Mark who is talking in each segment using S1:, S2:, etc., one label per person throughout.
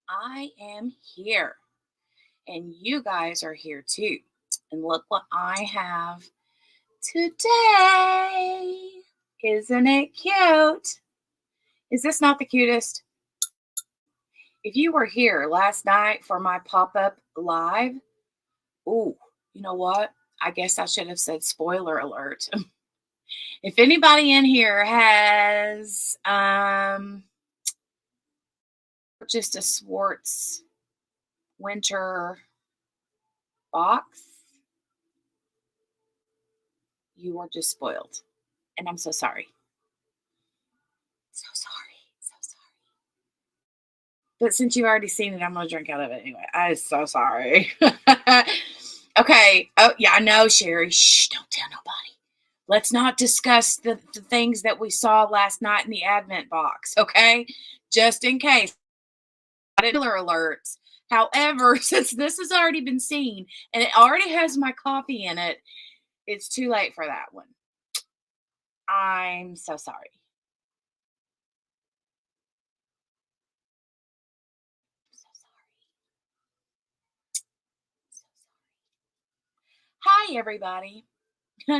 S1: I am here, and you guys are here too. And look what I have today. Isn't it cute? Is this not the cutest? If you were here last night for my pop up live, ooh, you know what? I guess I should have said spoiler alert. If anybody in here has just a Swartz winter box, you are just spoiled. And I'm so sorry. So sorry. So sorry. But since you've already seen it, I'm going to drink out of it anyway. I'm so sorry. Okay. Oh, yeah, I know, Sherry. Shh, don't tell nobody. Let's not discuss the things that we saw last night in the Advent box, okay? Just in case. Spoiler alerts. However, since this has already been seen and it already has my coffee in it, it's too late for that one. I'm so sorry. So sorry. So sorry. Hi, everybody.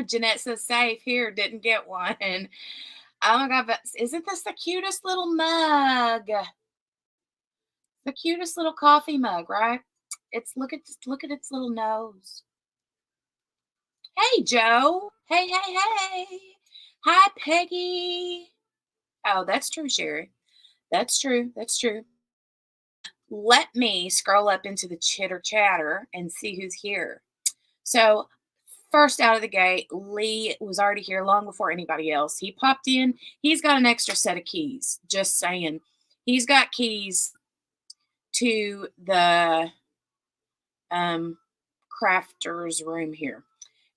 S1: Jeanette says safe here, didn't get one. Oh my God, but isn't this the cutest little mug? The cutest little coffee mug, right? Look at its little nose. Hey, Joe. Hey, hey, hey. Hi, Peggy. Oh, that's true, Sherry. That's true. That's true. Let me scroll up into the chitter chatter and see who's here. So, first out of the gate, Lee was already here long before anybody else. He popped in. He's got an extra set of keys. Just saying. He's got keys to the crafter's room here.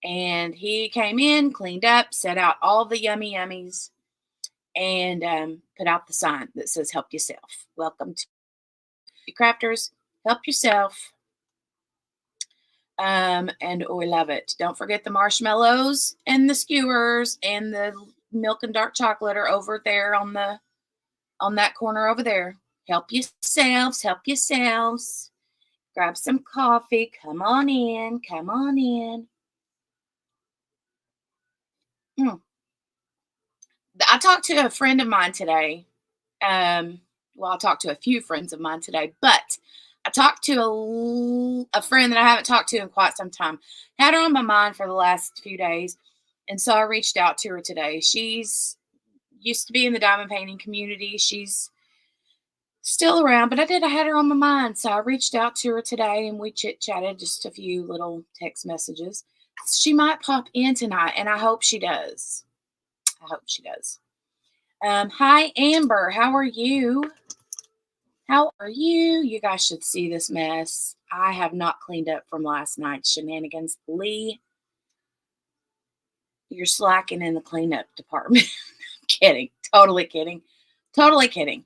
S1: And he came in, cleaned up, set out all the yummy yummies, and put out the sign that says help yourself. Welcome to crafters. Help yourself. And we love it. Don't forget the marshmallows and the skewers and the milk and dark chocolate are over there on that corner over there. Help yourselves. Help yourselves. Grab some coffee. Come on in. Come on in. I talked to a friend of mine today. Well, I talked to a few friends of mine today, but I talked to a friend that I haven't talked to in quite some time. Had her on my mind for the last few days, and so I reached out to her today. She's used to be in the diamond painting community. She's still around, but I had her on my mind, so I reached out to her today, and we chit chatted just a few little text messages. She might pop in tonight, and I hope she does. I hope she does. Hi, Amber. How are you? How are you? You guys should see this mess. I have not cleaned up from last night's shenanigans. Lee, you're slacking in the cleanup department. Kidding. Totally kidding. Totally kidding.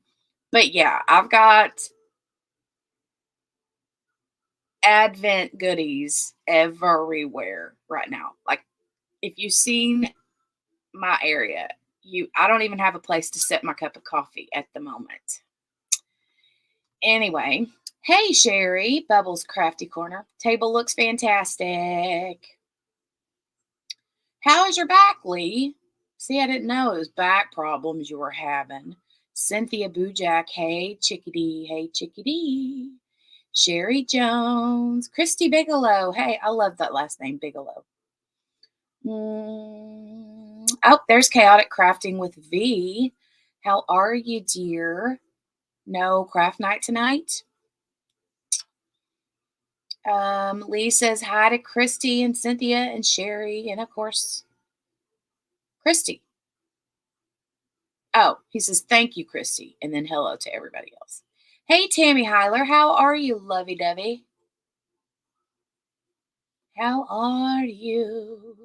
S1: But yeah, I've got Advent goodies everywhere right now. Like, if you've seen my area, I don't even have a place to set my cup of coffee at the moment. Anyway, hey Sherry, Bubbles Crafty Corner. Table looks fantastic. How is your back, Lee? See, I didn't know it was back problems you were having. Cynthia Bujak, hey chickadee, hey chickadee. Sherry Jones, Christy Bigelow. Hey, I love that last name, Bigelow. Oh, there's Chaotic Crafting with V. How are you, dear? No craft night tonight? Lee says hi to Christy and Cynthia and Sherry, and of course, Christy. Oh, he says thank you, Christy, and then hello to everybody else. Hey, Tammy Heiler, how are you, lovey dovey? How are you?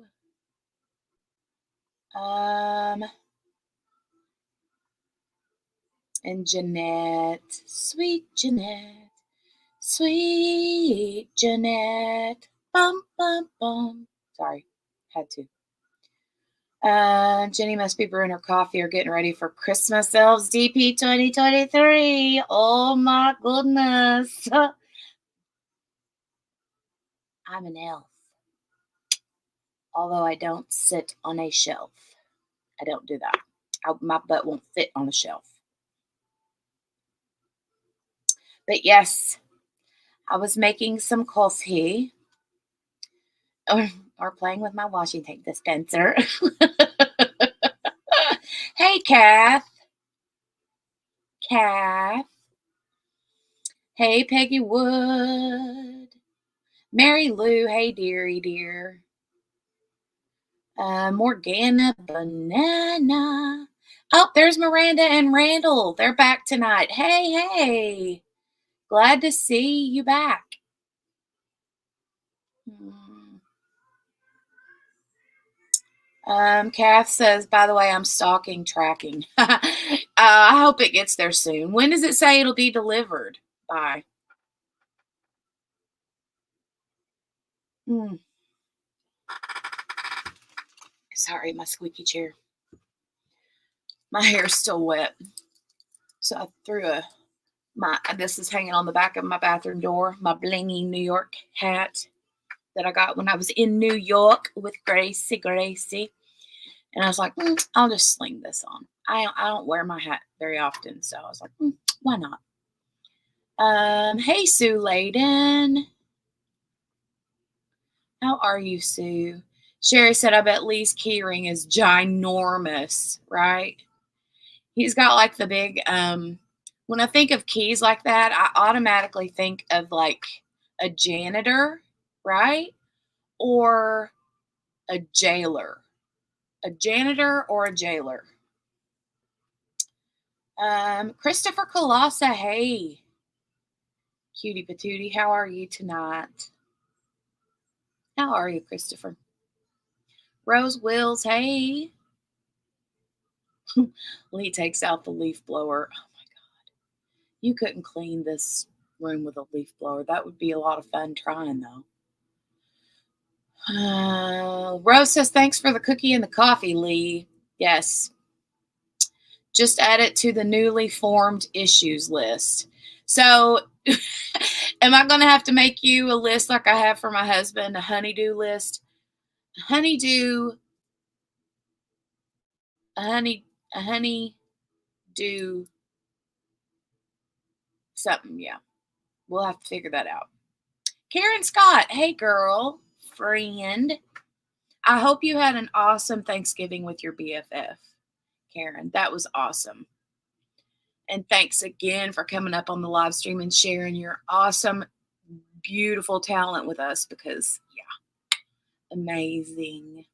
S1: And Jeanette, sweet Jeanette, sweet Jeanette. Bum, bum, bum. Sorry, had to. Jenny must be brewing her coffee or getting ready for Christmas elves DP 2023. Oh my goodness. I'm an elf. Although I don't sit on a shelf. I don't do that. My butt won't fit on a shelf. But yes, I was making some coffee or playing with my washing tape dispenser. Hey, Kath. Kath. Hey, Peggy Wood. Mary Lou. Hey, dearie dear. Morgana Banana. Oh, there's Miranda and Randall. They're back tonight. Hey, hey. Glad to see you back. Kath says, by the way, I'm stalking tracking. I hope it gets there soon. When does it say it'll be delivered by? Sorry, my squeaky chair. My hair's still wet. So I threw this is hanging on the back of my bathroom door, my blingy New York hat that I got when I was in New York with Gracie. And I was like, I'll just sling this on. I don't wear my hat very often, so I was like, why not? Hey, Sue Layden. How are you, Sue? Sherry said, I bet Lee's keyring is ginormous, right? He's got like the big, when I think of keys like that, I automatically think of like a janitor, right? Or a jailer. A janitor or a jailer. Christopher Colassa, hey. Cutie patootie, how are you tonight? How are you, Christopher? Rose Wills, hey. Lee takes out the leaf blower. Oh my God. You couldn't clean this room with a leaf blower. That would be a lot of fun trying, though. Rose says, thanks for the cookie and the coffee, Lee. Yes. Just add it to the newly formed issues list. So, am I going to have to make you a list like I have for my husband, a honeydew list? Honeydew, a honeydew something. Yeah, we'll have to figure that out. Karen Scott, hey girl, friend. I hope you had an awesome Thanksgiving with your BFF, Karen. That was awesome. And thanks again for coming up on the live stream and sharing your awesome, beautiful talent with us because, yeah, amazing.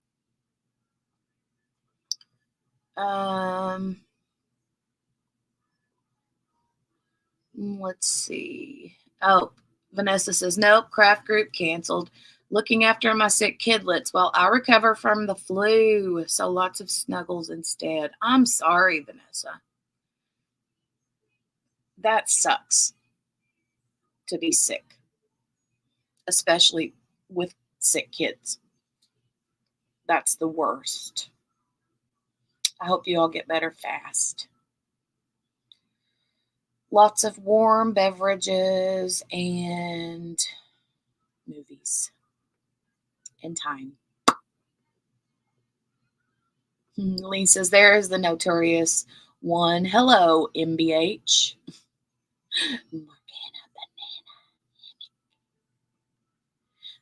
S1: Let's see. Oh, Vanessa says, nope, craft group canceled. Looking after my sick kidlets while I recover from the flu. So lots of snuggles instead. I'm sorry, Vanessa. That sucks to be sick, especially with sick kids. That's the worst. I hope you all get better fast. Lots of warm beverages and movies and time. Lee says, there is the notorious one. Hello, MBH.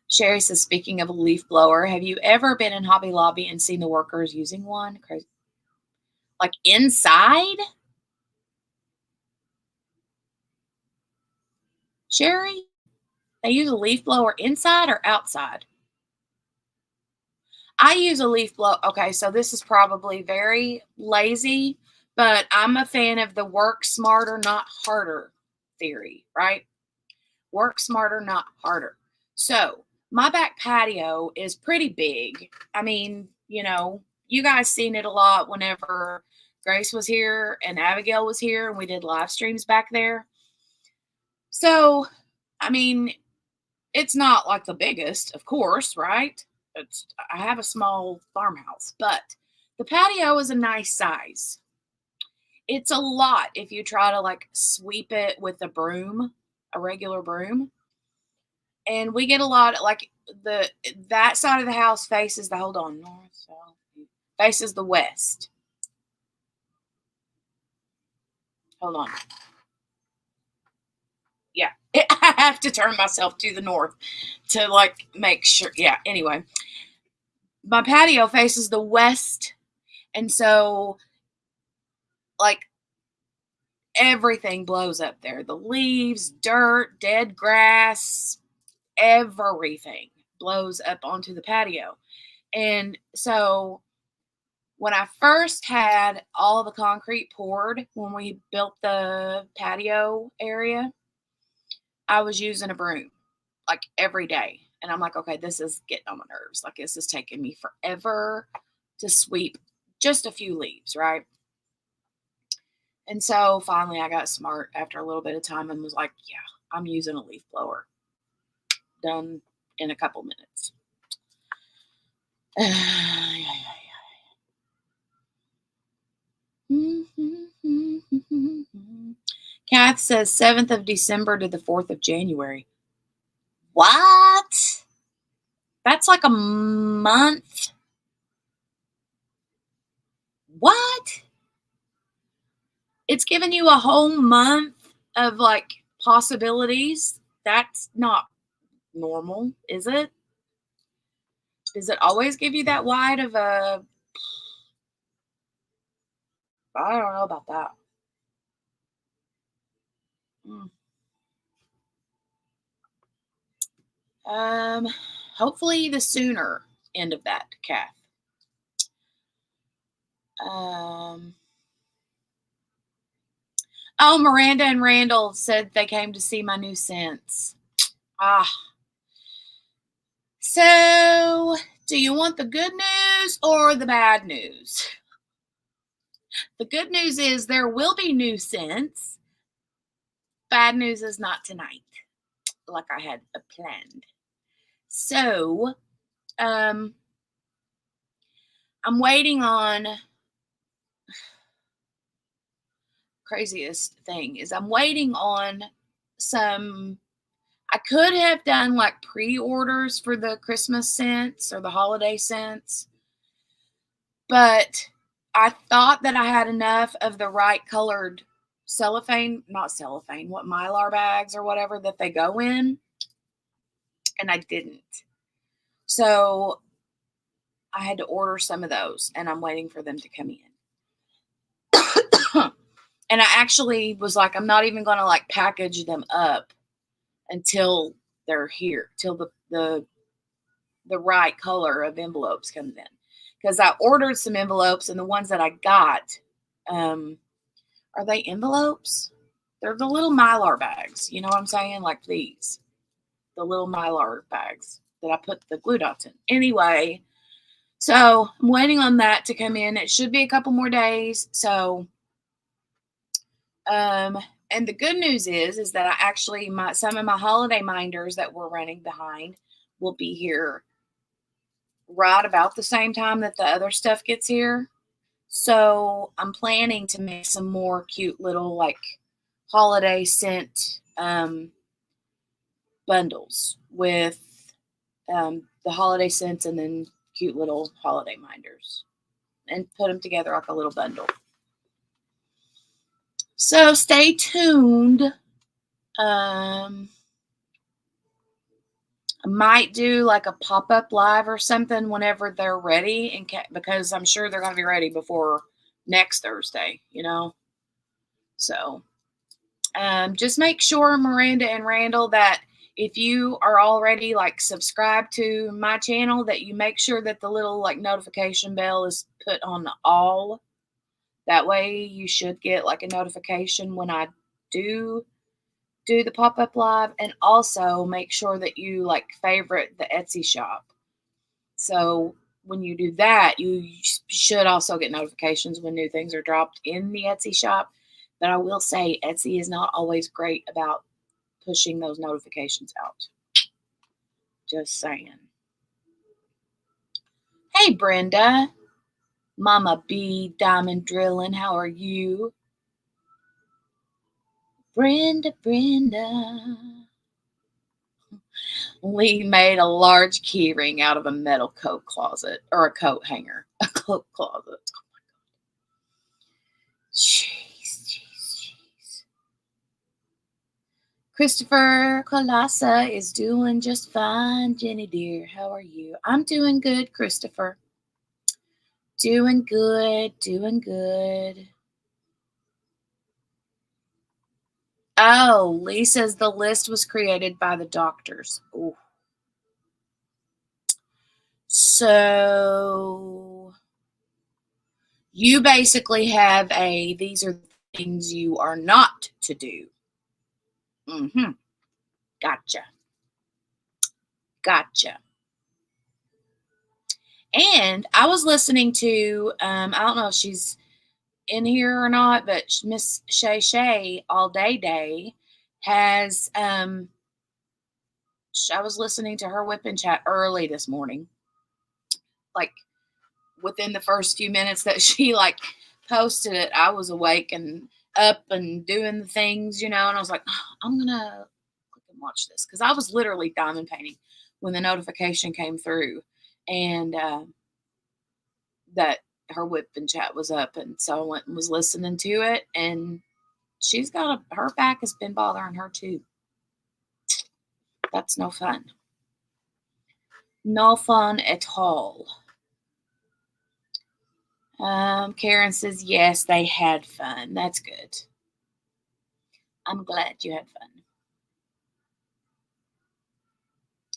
S1: Sherry says, speaking of a leaf blower, have you ever been in Hobby Lobby and seen the workers using one? Like inside? Sherry, they use a leaf blower inside or outside? I use a leaf blower. Okay, so this is probably very lazy, but I'm a fan of the work smarter, not harder theory, right? Work smarter, not harder. So my back patio is pretty big. I mean, you guys seen it a lot whenever Grace was here and Abigail was here and we did live streams back there. So, I mean, it's not like the biggest, of course, right? I have a small farmhouse, but The patio is a nice size. It's a lot if you try to like sweep it with a broom, a regular broom. And we get a lot like that side of the house faces the hold on, north, south, faces the west. Hold on. Yeah. I have to turn myself to the north to like make sure. Yeah. Anyway, my patio faces the west. And so, like, everything blows up there, the leaves, dirt, dead grass, everything blows up onto the patio. And so when I first had all the concrete poured, when we built the patio area, I was using a broom like every day. And I'm like, okay, this is getting on my nerves. Like, this is taking me forever to sweep just a few leaves, right? And so finally I got smart after a little bit of time and was like, yeah, I'm using a leaf blower. Done in a couple minutes. Kath says 7th of December to the 4th of January. What? That's like a month. What? It's giving you a whole month of like possibilities. That's not normal, is it? Does it always give you that wide of a? I don't know about that. Hopefully the sooner end of that, Kath. Oh, Miranda and Randall said they came to see my new scents. So, do you want the good news or the bad news? The good news is there will be new scents. Bad news is not tonight, like I had planned. So, I'm waiting on. Craziest thing is I'm waiting on some. I could have done like pre-orders for the Christmas scents or the holiday scents, but I thought that I had enough of the right colored not cellophane, what Mylar bags or whatever that they go in, and I didn't. So I had to order some of those, and I'm waiting for them to come in. And I actually was like, I'm not even going to like package them up until they're here, till the right color of envelopes comes in. Because I ordered some envelopes, and the ones that I got, are they envelopes? They're the little Mylar bags. You know what I'm saying? Like these, the little Mylar bags that I put the glue dots in. Anyway, so I'm waiting on that to come in. It should be a couple more days. So, and the good news is that I actually some of my holiday minders that we're running behind will be here right about the same time that the other stuff gets here. So I'm planning to make some more cute little like holiday scent bundles with the holiday scents and then cute little holiday minders and put them together like a little bundle. So stay tuned. I might do like a pop-up live or something whenever they're ready, because I'm sure they're going to be ready before next Thursday, you know. So just make sure, Miranda and Randall, that if you are already like subscribed to my channel, that you make sure that the little like notification bell is put on all. That way you should get like a notification when I do the pop-up live. And also make sure that you like favorite the Etsy shop. So when you do that, you should also get notifications when new things are dropped in the Etsy shop. But I will say Etsy is not always great about pushing those notifications out. Just saying. Hey, Brenda. Mama B, Diamond Drilling, how are you? Brenda. Lee made a large key ring out of a metal coat closet or a coat hanger. A coat closet. Jeez. Christopher Colassa is doing just fine. Jenny dear, how are you? I'm doing good, Christopher. Doing good. Oh, Lee says the list was created by the doctors. Ooh. So you basically have these are things you are not to do. Mm-hmm. Gotcha. And I was listening to, I don't know if she's in here or not, but Miss Shay All Day has, I was listening to her whip and chat early this morning, like within the first few minutes that she posted it, I was awake and up and doing the things, and I was like, oh, I'm gonna click and watch this because I was literally diamond painting when the notification came through, and that her whip and chat was up, and so I went and was listening to it, and she's got her back has been bothering her too. That's no fun. No fun at all. Karen says, yes, they had fun. That's good. I'm glad you had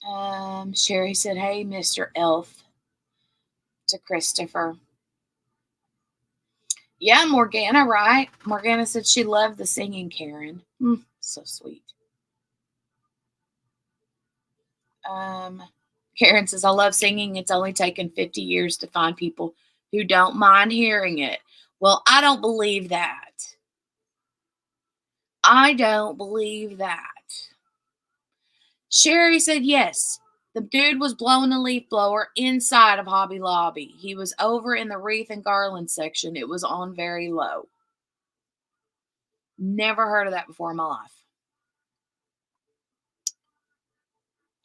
S1: fun. Sherry said, hey, Mr. Elf, to Christopher. Yeah, Morgana, right? Morgana said she loved the singing, Karen. So sweet. Karen says, I love singing. It's only taken 50 years to find people who don't mind hearing it. Well, I don't believe that. Sherry said, yes. The dude was blowing a leaf blower inside of Hobby Lobby. He was over in the wreath and garland section. It was on very low. Never heard of that before in my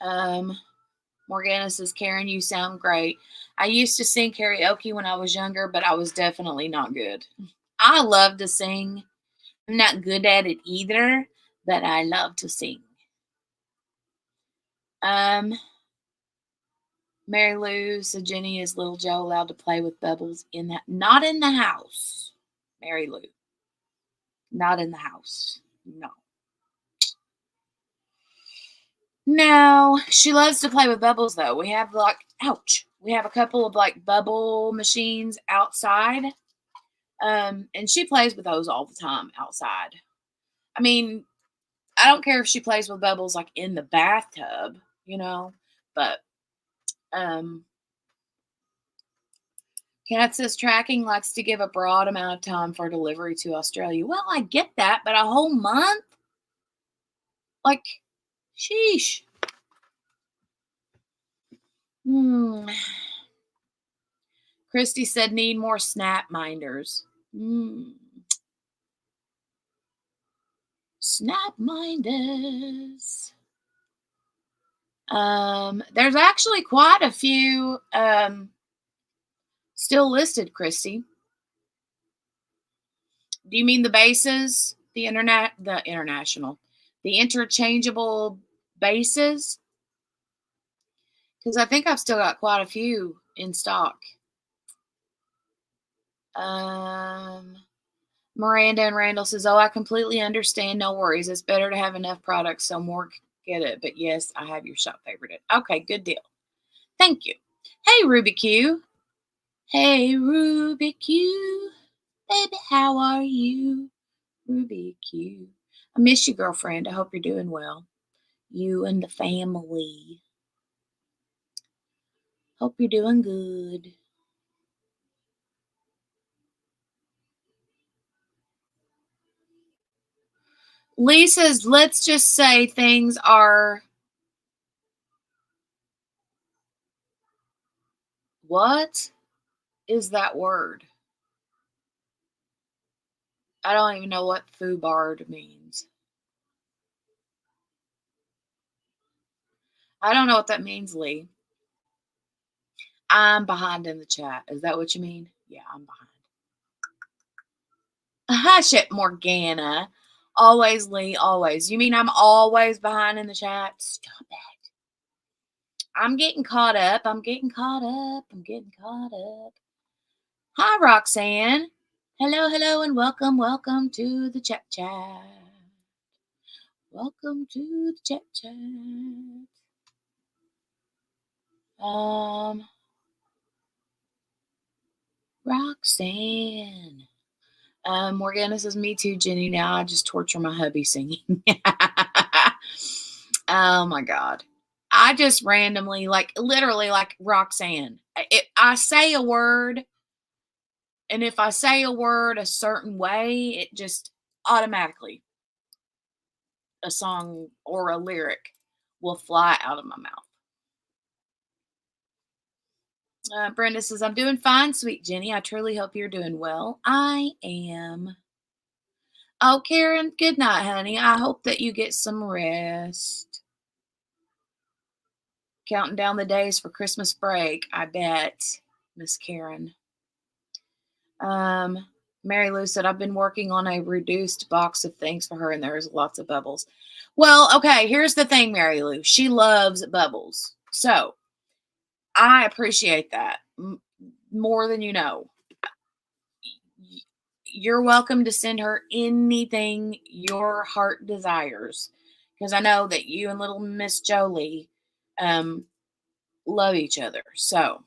S1: life. Morgana says, Karen, you sound great. I used to sing karaoke when I was younger, but I was definitely not good. I love to sing. I'm not good at it either, but I love to sing. Mary Lou said, Jenny, is little Joe allowed to play with bubbles in that? Not in the house, Mary Lou. Not in the house. No, she loves to play with bubbles though. We have we have a couple of bubble machines outside. And she plays with those all the time outside. I mean, I don't care if she plays with bubbles in the bathtub, but Cat says tracking likes to give a broad amount of time for delivery to Australia. Well, I get that, but a whole month? Sheesh. Christy said need more snap minders. Snap minders. There's actually quite a few still listed, Christy. Do you mean the bases? The interchangeable bases? Because I think I've still got quite a few in stock. Miranda and Randall says, oh, I completely understand. No worries. It's better to have enough products so more get it. But yes, I have your shop favorite. Okay, good deal. Thank you. Hey, Ruby Q. Hey, Ruby Q. Baby, how are you? Ruby Q. I miss you, girlfriend. I hope you're doing well. You and the family. Hope you're doing good. Lee says, let's just say things are... What? is that word? I don't even know what foobarred means. I don't know what that means, Lee. I'm behind in the chat. Is that what you mean? Yeah, I'm behind. Hush it, Morgana. Always, Lee, always. You mean I'm always behind in the chat? Stop it. I'm getting caught up. I'm getting caught up. I'm getting caught up. Hi, Roxanne. Hello, hello, and welcome, welcome to the chat chat. Welcome to the chat chat. Roxanne. Morgana says, me too, Jenny. Now I just torture my hubby singing. Oh my God. I just randomly, like literally like Roxanne. I say a word, and if I say a word a certain way, it just automatically, a song or a lyric will fly out of my mouth. Brenda says, I'm doing fine, sweet Jenny. I truly hope you're doing well. I am. Oh, Karen, good night, honey. I hope that you get some rest. Counting down the days for Christmas break, I bet, Miss Karen. Mary Lou said, I've been working on a reduced box of things for her, and there's lots of bubbles. Well, okay, here's the thing, Mary Lou. She loves bubbles. So I appreciate that more than you know. You're welcome to send her anything your heart desires, because I know that you and little Miss Jolie love each other. So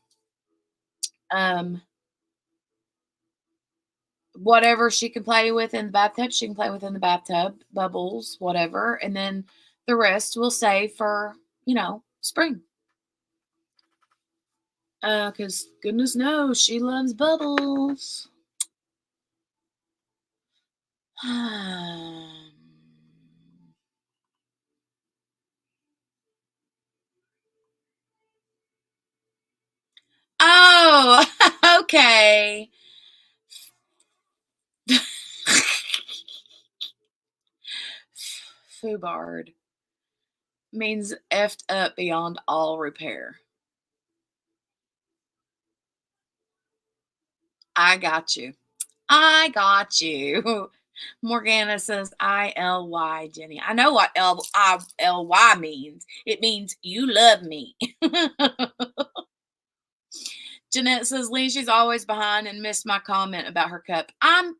S1: whatever she can play with in the bathtub, she can play with in the bathtub, bubbles, whatever, and then the rest we'll save for, spring. Because goodness knows she loves bubbles. Oh, okay. Foobarred means effed up beyond all repair. I got you. I got you. Morgana says ILY, Jenny. I know what ILY means. It means you love me. Jeanette says, Lee, she's always behind and missed my comment about her cup.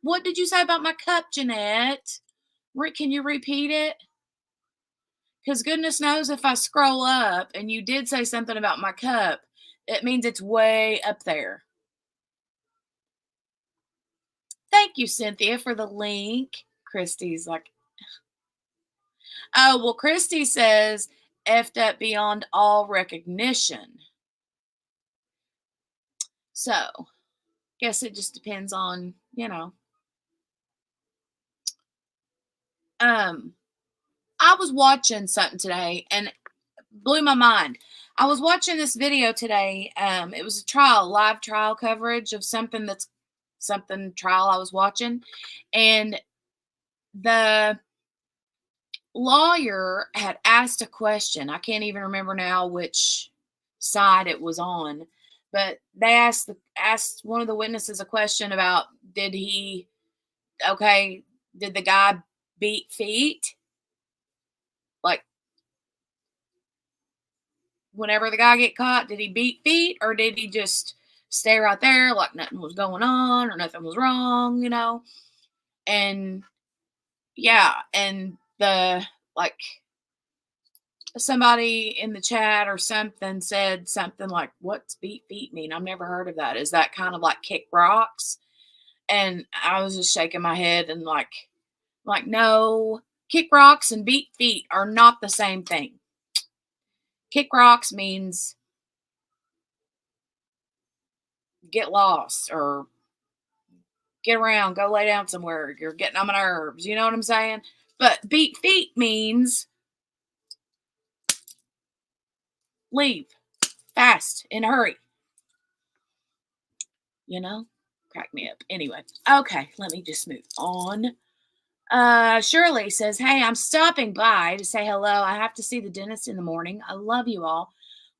S1: What did you say about my cup, Jeanette? Can you repeat it? Because goodness knows if I scroll up and you did say something about my cup, it means it's way up there. Thank you, Cynthia, for the link. Christy's like, oh, well, Christy says effed up beyond all recognition. So, guess it just depends on, I was watching something today and blew my mind. I was watching this video today. It was a live trial coverage of something trial I was watching. And the lawyer had asked a question. I can't even remember now which side it was on, but they asked one of the witnesses a question about did the guy beat feet? Like, whenever the guy get caught, did he beat feet or did he just stay right there like nothing was going on or nothing was wrong, And yeah, and somebody in the chat or something said something like, what's beat feet mean? I've never heard of that. Is that kind of like kick rocks? And I was just shaking my head and like, no, kick rocks and beat feet are not the same thing. Kick rocks means get lost or get around, go lay down somewhere. You're getting on my nerves. You know what I'm saying? But beat feet means leave fast in a hurry. You know? Crack me up. Anyway, okay, let me just move on. Shirley says, "Hey, I'm stopping by to say hello. I have to see the dentist in the morning. I love you all."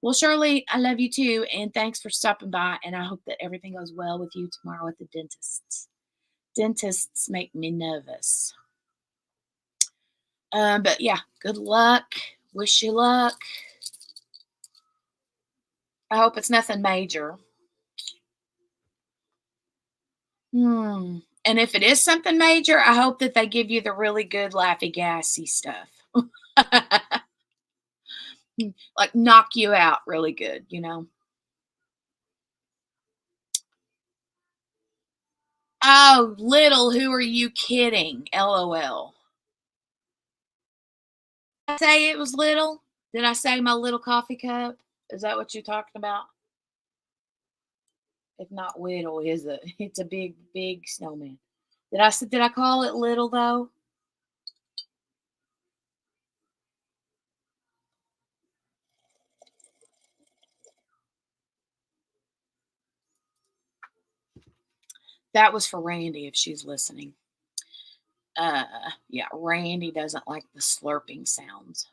S1: Well, Shirley, I love you too, and thanks for stopping by. And I hope that everything goes well with you tomorrow at the dentist. Dentists make me nervous. But yeah, good luck. Wish you luck. I hope it's nothing major. And if it is something major, I hope that they give you the really good laughy gassy stuff. Like knock you out really good, you know. Oh, little, who are you kidding? LOL. Did I say it was little? Did I say my little coffee cup? Is that what you're talking about? If not whittle, is it? It's a big, big snowman. Did I call it little though? That was for Randy if she's listening. Yeah, Randy doesn't like the slurping sounds.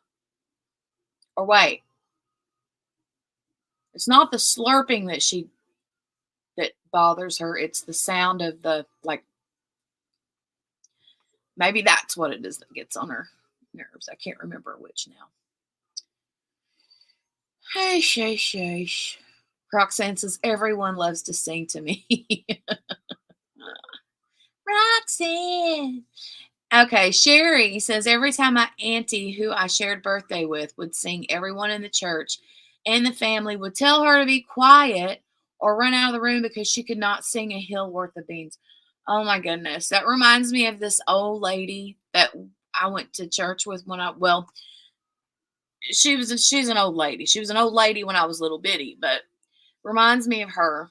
S1: Or wait, it's not the slurping that bothers her. It's the sound of the like. Maybe that's what it is that gets on her nerves. I can't remember which now. Hey, hey. Roxanne says everyone loves to sing to me. Roxanne. Okay, Sherry says every time my auntie, who I shared birthday with, would sing, everyone in the church and the family would tell her to be quiet or run out of the room because she could not sing a hill worth of beans. Oh my goodness. That reminds me of this old lady that I went to church with she's an old lady. She was an old lady when I was little bitty, but reminds me of her.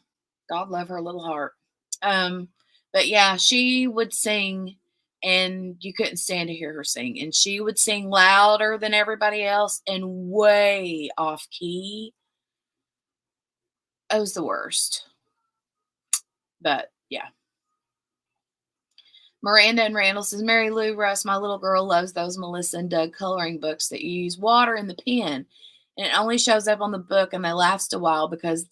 S1: God love her little heart. Um, but yeah, she would sing and you couldn't stand to hear her sing. And she would sing louder than everybody else and way off key. It was the worst. But yeah. Miranda and Randall says, Mary Lou Russ, my little girl loves those Melissa and Doug coloring books that you use water in the pen. And it only shows up on the book and they last a while because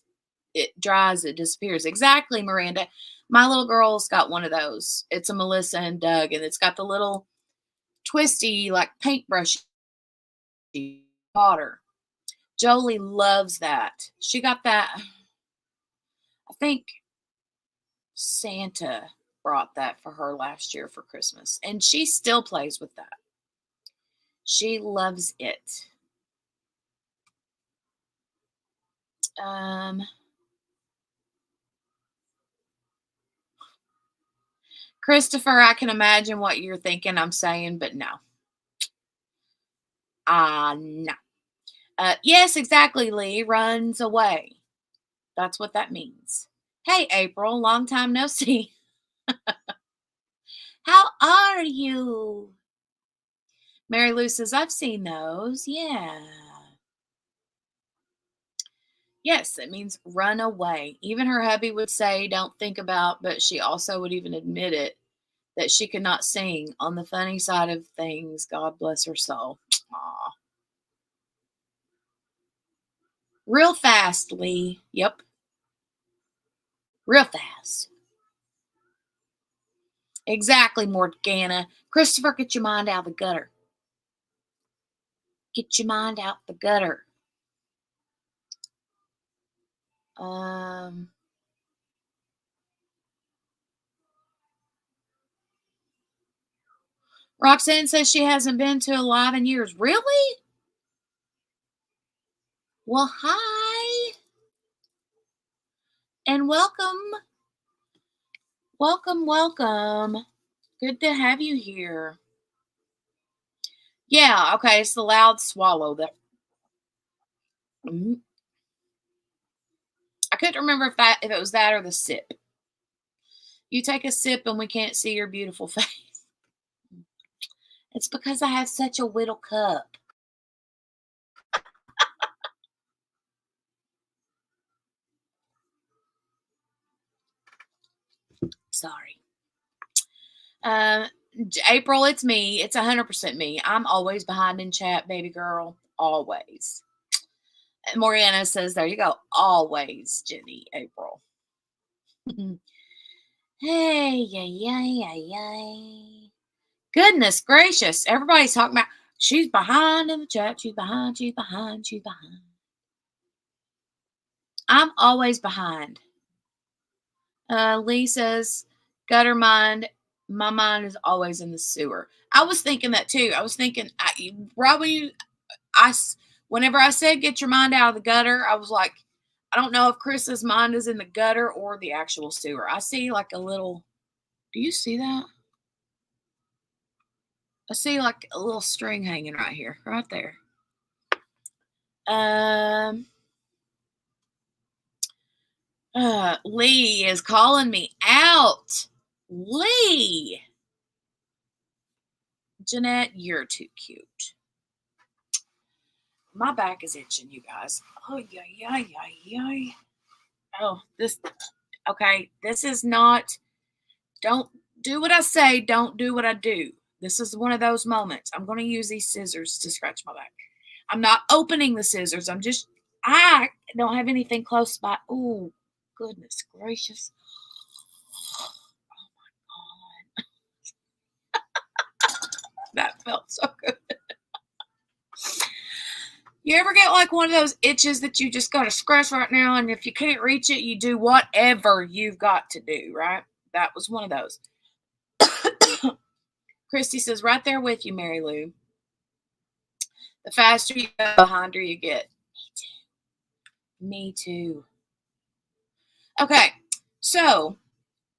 S1: it dries, it disappears. Exactly, Miranda. My little girl's got one of those. It's a Melissa and Doug, and it's got the little twisty, like paintbrush water. Jolie loves that. She got that. I think Santa brought that for her last year for Christmas, and she still plays with that. She loves it. Um, Christopher, I can imagine what you're thinking I'm saying, but no. No. Yes, exactly, Lee. Runs away. That's what that means. Hey, April, long time no see. How are you? Mary Lou says, I've seen those. Yeah. Yes, it means run away. Even her hubby would say, don't think about, but she also would even admit it that she could not sing. On the funny side of things, God bless her soul. Aw. Real fast, Lee. Yep. Real fast. Exactly, Morgana. Christopher, get your mind out of the gutter. Get your mind out the gutter. Um, Roxanne says she hasn't been to a live in years. Really? Well, hi and welcome. Welcome, welcome. Good to have you here. Yeah, okay, it's the loud swallow that I couldn't remember if it was that or the sip. You take a sip and we can't see your beautiful face. It's because I have such a whittle cup. April, it's me. It's 100% me. I'm always behind in chat, baby girl. Always. Moriana says, there you go. Always, Jenny, April. Hey, yay. Goodness gracious. Everybody's talking about she's behind in the chat. She's behind. I'm always behind. Lee says, gutter mind. My mind is always in the sewer. I was thinking that too. I was thinking, whenever I said get your mind out of the gutter, I was like, I don't know if Chris's mind is in the gutter or the actual sewer. I see like a little, do you see that? I see like a little string hanging right here, right there. Lee is calling me out. Lee. Jeanette, you're too cute. My back is itching, you guys. Oh, yeah. Oh, okay. This is not, don't do what I say. Don't do what I do. This is one of those moments. I'm going to use these scissors to scratch my back. I'm not opening the scissors. I don't have anything close by. Oh, goodness gracious. Oh, my God. That felt so good. You ever get like one of those itches that you just got to scratch right now, and if you can't reach it, you do whatever you've got to do, right? That was one of those. Christy says, right there with you, Mary Lou. The faster you go, the behinder you get. Me too. Okay, so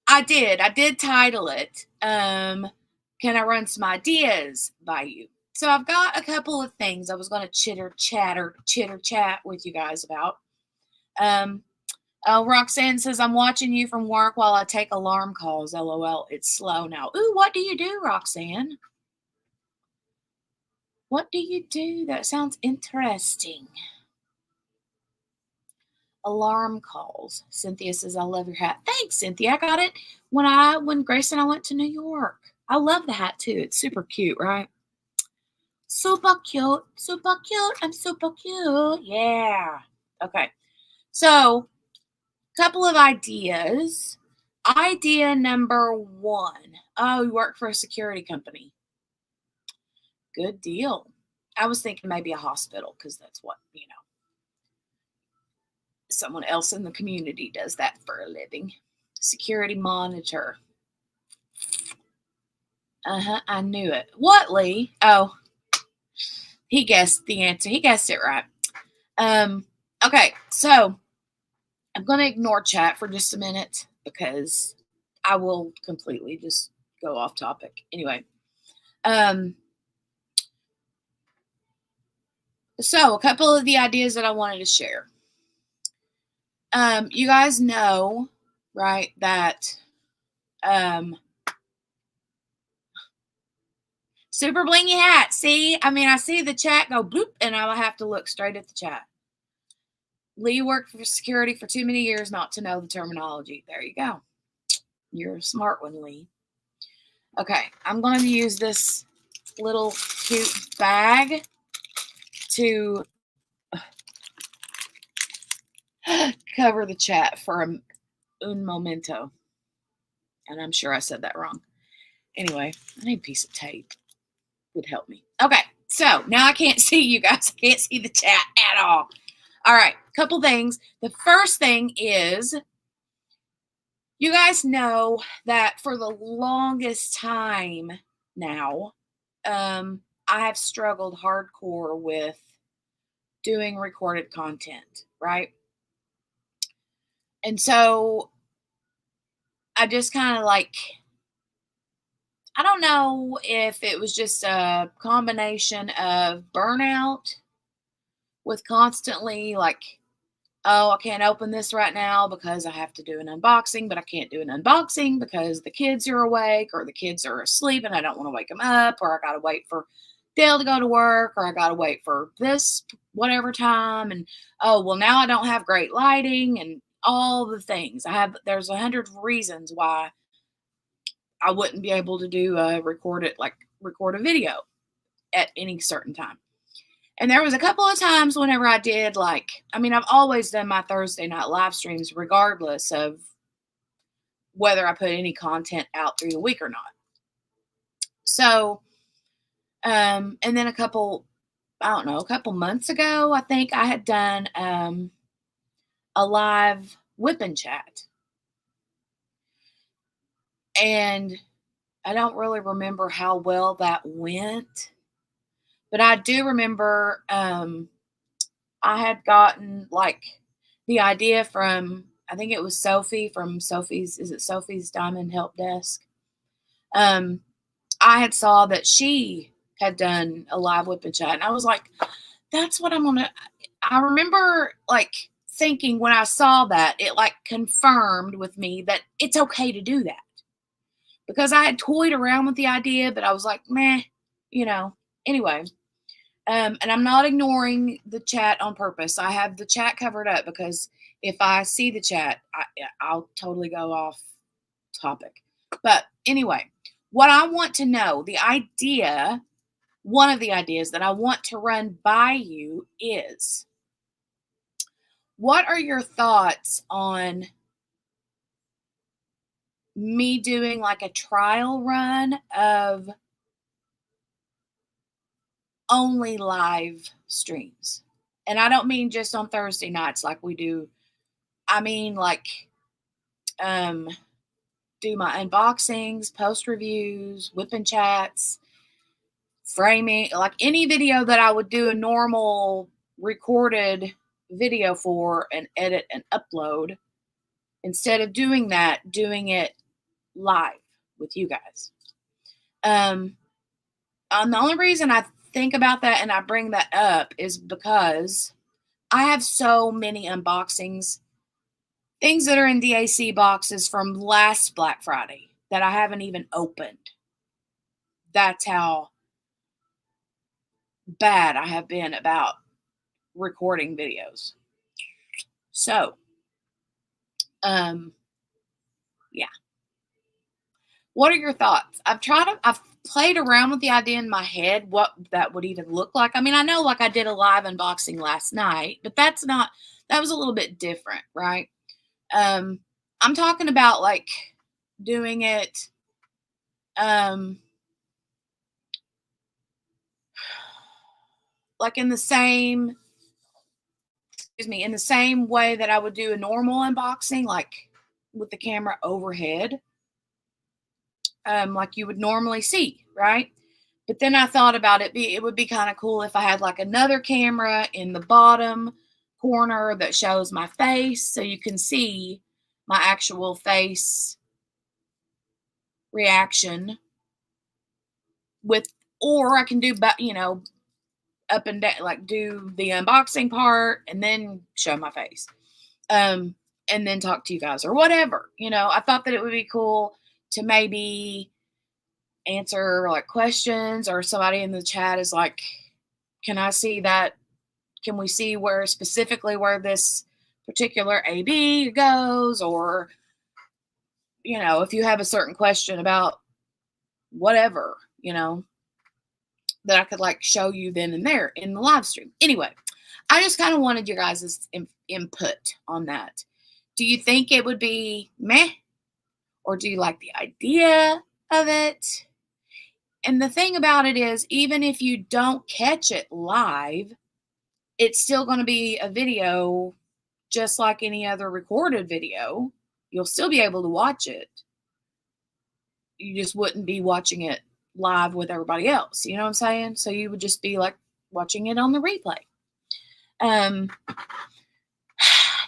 S1: I did title it, Can I Run Some Ideas by You? So I've got a couple of things I was going to chitter chat with you guys about. Roxanne says, I'm watching you from work while I take alarm calls. LOL. It's slow now. Ooh, what do you do, Roxanne? What do you do? That sounds interesting. Alarm calls. Cynthia says, I love your hat. Thanks, Cynthia. I got it when Grace and I went to New York. I love the hat too. It's super cute, right? Super cute. I'm super cute. Yeah. Okay. So, couple of ideas. Idea number 1. Oh, you work for a security company. Good deal. I was thinking maybe a hospital because that's what, someone else in the community does that for a living. Security monitor. I knew it. What, Lee? Oh, he guessed the answer. He guessed it right. Okay, so I'm going to ignore chat for just a minute because I will completely just go off topic. Anyway, so a couple of the ideas that I wanted to share. You guys know, right, that super blingy hat. See, I see the chat go bloop, and I'll have to look straight at the chat. Lee worked for security for too many years not to know the terminology. There you go. You're a smart one, Lee. Okay, I'm going to use this little cute bag to cover the chat for un momento. And I'm sure I said that wrong. Anyway, I need a piece of tape. Would help me. Okay, so now I can't see you guys. I can't see the chat at all. All right, couple things. The first thing is, you guys know that for the longest time now, I have struggled hardcore with doing recorded content, right? And so I just kind of like, I don't know if it was just a combination of burnout with constantly like, oh, I can't open this right now because I have to do an unboxing, but I can't do an unboxing because the kids are awake or the kids are asleep and I don't want to wake them up, or I got to wait for Dale to go to work, or I got to wait for this whatever time. And, oh, well, now I don't have great lighting and all the things. There's 100 reasons why I wouldn't be able to do record a video at any certain time. And there was a couple of times whenever I did I've always done my Thursday night live streams regardless of whether I put any content out through the week or not. So, and then a couple months ago, I think I had done a live whip and chat. And I don't really remember how well that went, but I do remember I had gotten the idea from, I think it was Sophie from Sophie's Diamond Help Desk. I had saw that she had done a live whip and chat, and I was like, that's what I remember thinking when I saw that, it confirmed with me that it's okay to do that. Because I had toyed around with the idea, but I was like, meh, anyway. And I'm not ignoring the chat on purpose. I have the chat covered up because if I see the chat, I'll totally go off topic. But anyway, what I want to know, one of the ideas that I want to run by you is, what are your thoughts on me doing a trial run of only live streams? And I don't mean just on Thursday nights like we do. I mean do my unboxings, post reviews, whip and chats, framing, any video that I would do a normal recorded video for and edit and upload. Instead of doing that, doing it live with you guys. And the only reason I think about that and I bring that up is because I have so many unboxings, things that are in DAC boxes from last Black Friday that I haven't even opened. That's how bad I have been about recording videos. So, yeah. What are your thoughts? I've played around with the idea in my head, what that would even look like. I mean, I know I did a live unboxing last night, but that was a little bit different, right? I'm talking about doing it, in the same way that I would do a normal unboxing, with the camera overhead. Like you would normally see, right? But then I thought about it would be kind of cool if I had another camera in the bottom corner that shows my face so you can see my actual face reaction or I can do, up and down, do the unboxing part and then show my face. And then talk to you guys or whatever. I thought that it would be cool to maybe answer questions, or somebody in the chat is can I see that? Can we see specifically where this particular AB goes? Or, if you have a certain question about whatever, that I could show you then and there in the live stream. Anyway, I just kind of wanted your guys' input on that. Do you think it would be meh? Or do you like the idea of it? And the thing about it is, even if you don't catch it live, it's still going to be a video just like any other recorded video. You'll still be able to watch it. You just wouldn't be watching it live with everybody else. You know what I'm saying? So you would just be watching it on the replay.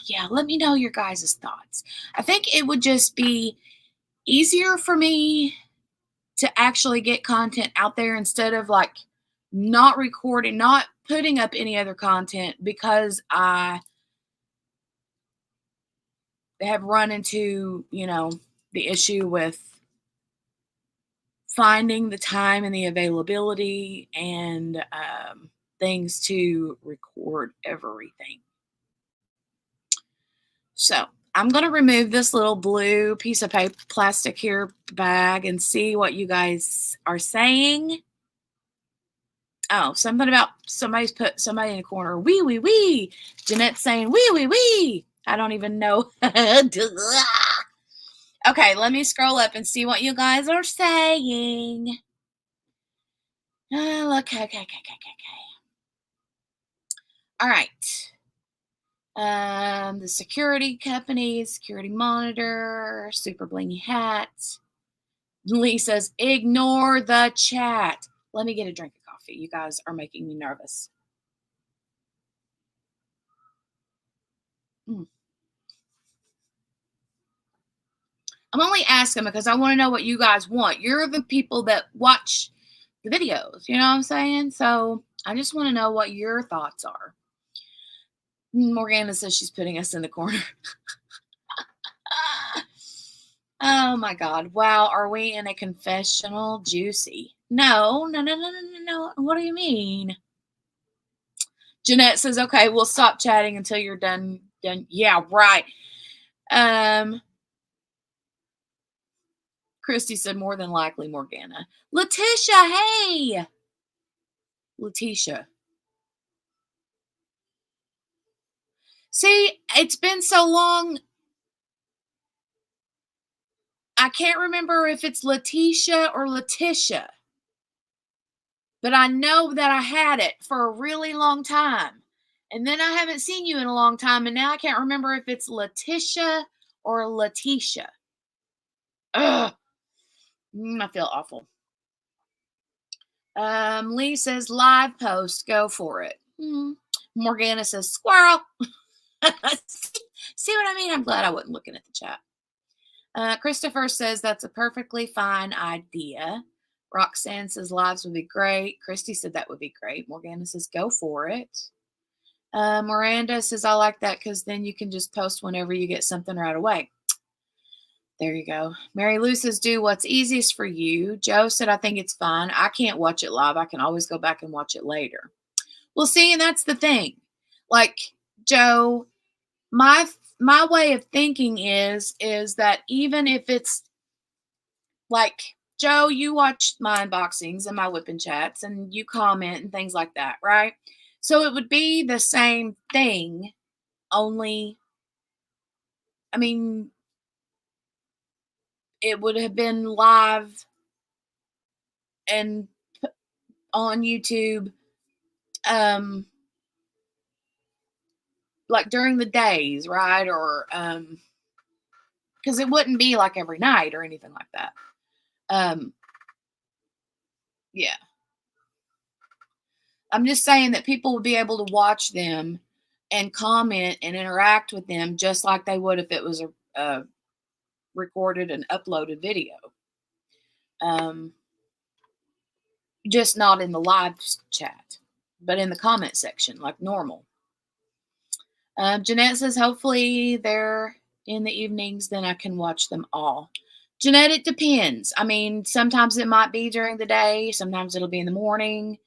S1: Yeah, let me know your guys' thoughts. I think it would just be easier for me to actually get content out there instead of not recording, not putting up any other content, because I have run into, the issue with finding the time and the availability and things to record everything. So I'm going to remove this little blue piece of paper, plastic here bag and see what you guys are saying. Oh, something about somebody's put somebody in the corner. Wee, wee, wee. Jeanette's saying wee, wee, wee. I don't even know. Okay, let me scroll up and see what you guys are saying. Okay. All right. The security company, security monitor, super blingy hat. Lee says, ignore the chat. Let me get a drink of coffee. You guys are making me nervous. I'm only asking because I want to know what you guys want. You're the people that watch the videos. You know what I'm saying? So I just want to know what your thoughts are. Morgana says she's putting us in the corner. Oh my God. Wow. Are we in a confessional? Juicy. No. What do you mean? Jeanette says, okay, we'll stop chatting until you're done. Yeah, right. Christy said, more than likely, Morgana. Letitia, hey. Letitia. See, it's been so long. I can't remember if it's Letitia or Letitia. But I know that I had it for a really long time. And then I haven't seen you in a long time. And now I can't remember if it's Letitia or Letitia. Ugh. I feel awful. Lee says, live post. Go for it. Morgana says, squirrel. See what I mean? I'm glad I wasn't looking at the chat. Christopher says, that's a perfectly fine idea. Roxanne says, lives would be great. Christy said that would be great. Morgana says, go for it. Miranda says, I like that because then you can just post whenever you get something right away. There you go. Mary Lou says, do what's easiest for you. Joe said, I think it's fine. I can't watch it live. I can always go back and watch it later. Well, see, and that's the thing. Like, Joe, my way of thinking is that even if it's like, Joe, you watch my unboxings and my whipping chats and you comment and things like that, right? So it would be the same thing, only, I mean, it would have been live and on YouTube, like during the days, right? Or, because it wouldn't be like every night or anything like that. Yeah. I'm just saying that people would be able to watch them and comment and interact with them just like they would if it was a recorded and uploaded video. Just not in the live chat, but in the comment section like normal. Jeanette says, hopefully they're in the evenings, then I can watch them all. Jeanette, it depends. I mean, sometimes it might be during the day. Sometimes it'll be in the morning.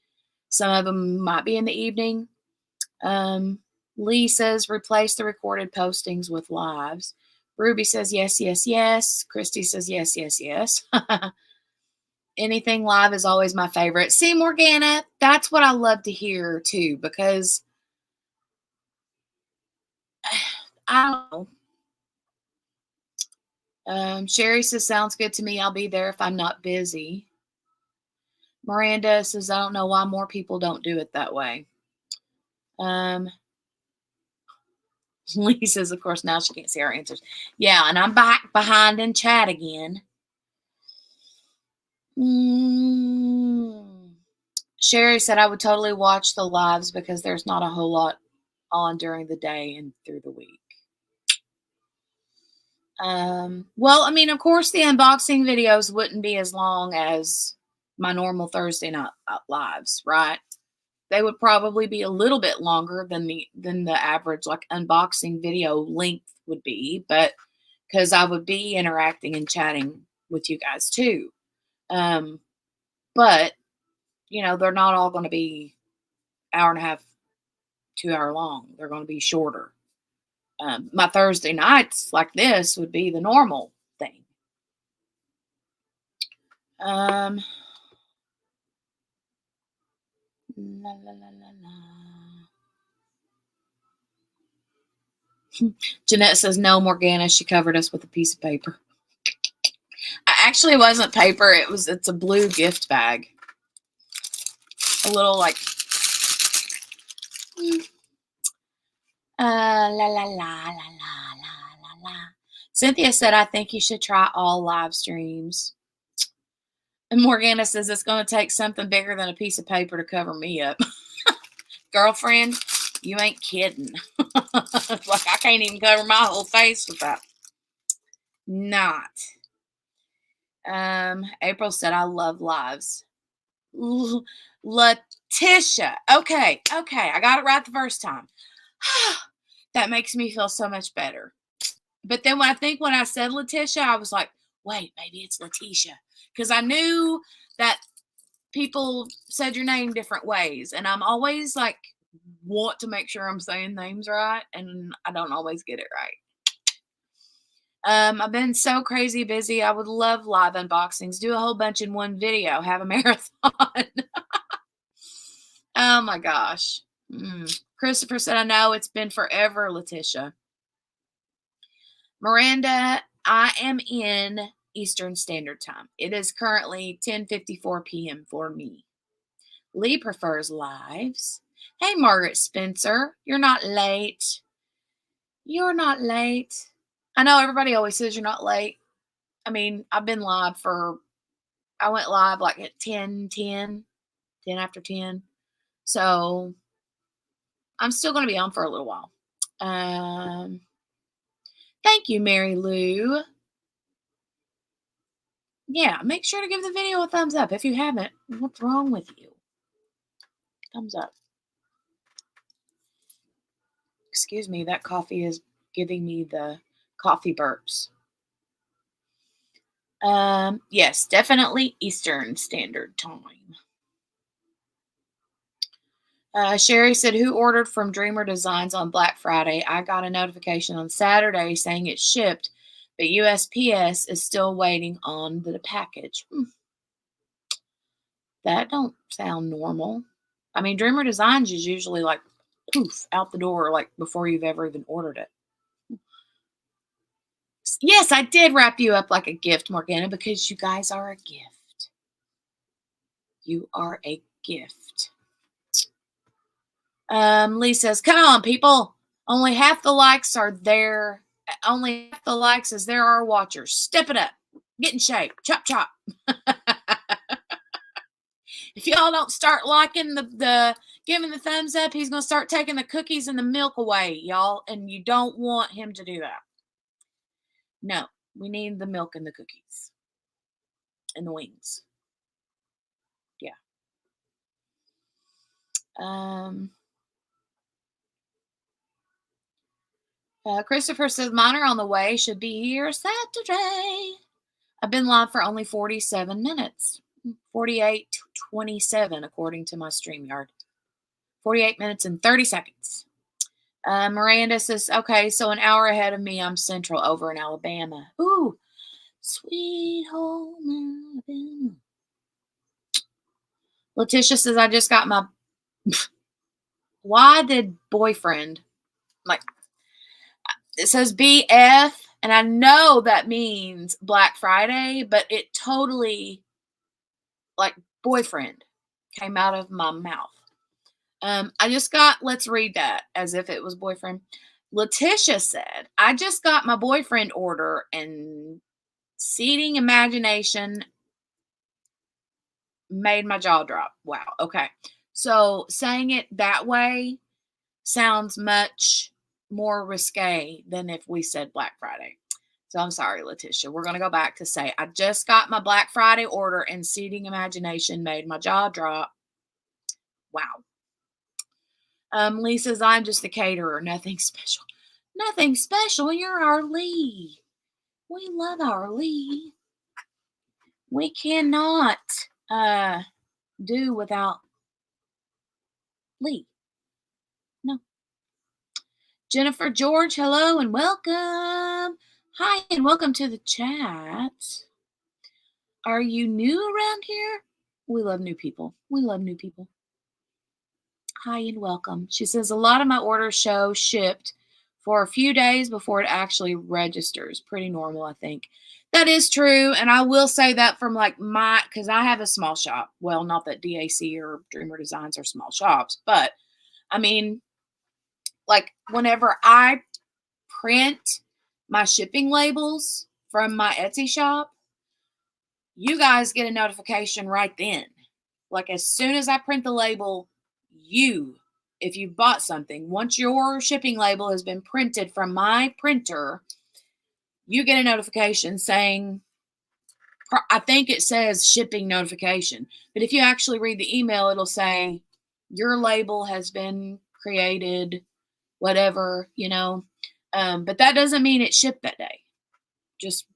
S1: Some of them might be in the evening. Lee says, replace the recorded postings with lives. Ruby says, yes, yes, yes. Christy says, yes, yes, yes. Anything live is always my favorite. See, Morgana, that's what I love to hear too, because I don't know. Sherry says, sounds good to me. I'll be there if I'm not busy. Miranda says, I don't know why more people don't do it that way. Lee says, of course, now she can't see our answers. Yeah, and I'm back behind in chat again. Sherry said, I would totally watch the lives because there's not a whole lot on during the day and through the week. Well, I mean, of course, the unboxing videos wouldn't be as long as my normal Thursday night lives, right? They would probably be a little bit longer than the average like unboxing video length would be, but because I would be interacting and chatting with you guys too. But you know, they're not all going to be hour and a half, 2 hour long. They're going to be shorter. My Thursday nights like this would be the normal thing. La, la, la, la, la. Jeanette says, no, Morgana, she covered us with a piece of paper. Actually, it wasn't paper. It's a blue gift bag. A little like, la, la, la, la, la, la, la. Cynthia said, I think you should try all live streams. And Morgana says, it's going to take something bigger than a piece of paper to cover me up. Girlfriend, you ain't kidding. Like, I can't even cover my whole face with that. Not. April said, I love lives. Letitia. Okay. I got it right the first time. That makes me feel so much better. But then when I said Letitia, I was like, wait, maybe it's Letitia. Because I knew that people said your name different ways. And I'm always like, want to make sure I'm saying names right. And I don't always get it right. I've been so crazy busy. I would love live unboxings. Do a whole bunch in one video. Have a marathon. Oh my gosh. Christopher said, I know it's been forever, Letitia. Miranda, I am in Eastern Standard Time. It is currently 10:54 p.m. for me. Lee prefers lives. Hey, Margaret Spencer. You're not late. You're not late. I know everybody always says you're not late. I mean, I've been live I went live like at 10 after 10. So I'm still going to be on for a little while. Thank you, Mary Lou. Yeah, make sure to give the video a thumbs up if you haven't. What's wrong with you? Thumbs up. Excuse me, that coffee is giving me the coffee burps. Yes, definitely Eastern Standard Time. Sherry said, who ordered from Dreamer Designs on Black Friday? I got a notification on Saturday saying it shipped, but USPS is still waiting on the package. That don't sound normal. I mean, Dreamer Designs is usually like, poof, out the door, like before you've ever even ordered it. Yes, I did wrap you up like a gift, Morgana, because you guys are a gift. You are a gift. Lee says, come on, people. Only half the likes are there. Only half the likes as there are watchers. Step it up. Get in shape. Chop, chop. If y'all don't start liking giving the thumbs up, he's going to start taking the cookies and the milk away, y'all. And you don't want him to do that. No, we need the milk and the cookies. And the wings. Yeah. Christopher says, mine are on the way. Should be here Saturday. I've been live for only 47 minutes. 48:27 according to my StreamYard. 48 minutes and 30 seconds. Miranda says, okay, so an hour ahead of me. I'm Central over in Alabama. Ooh, sweet home Alabama. Letitia says, I just got my... Why did boyfriend... Like, it says BF, and I know that means Black Friday, but it totally, like, boyfriend came out of my mouth. I just got, let's read that as if it was boyfriend. Letitia said, I just got my boyfriend order and seating imagination made my jaw drop. Wow. Okay. So saying it that way sounds much more risque than if we said Black Friday. So I'm sorry, Letitia. We're going to go back to say, I just got my Black Friday order and seating imagination made my jaw drop. Wow. Lee says, I'm just the caterer. Nothing special. Nothing special. You're our Lee. We love our Lee. We cannot do without Lee. No. Jennifer George, hello and welcome. Hi, and welcome to the chat. Are you new around here? We love new people. We love new people. Hi and welcome. She says a lot of my orders show shipped for a few days before it actually registers. Pretty normal, I think. That is true. And I will say that from like because I have a small shop. Well, not that DAC or Dreamer Designs are small shops, but I mean, like whenever I print my shipping labels from my Etsy shop, you guys get a notification right then. Like as soon as I print the label, if you bought something, once your shipping label has been printed from my printer, you get a notification saying, I think it says shipping notification, but if you actually read the email, it'll say your label has been created, whatever, but that doesn't mean it shipped that day. Just,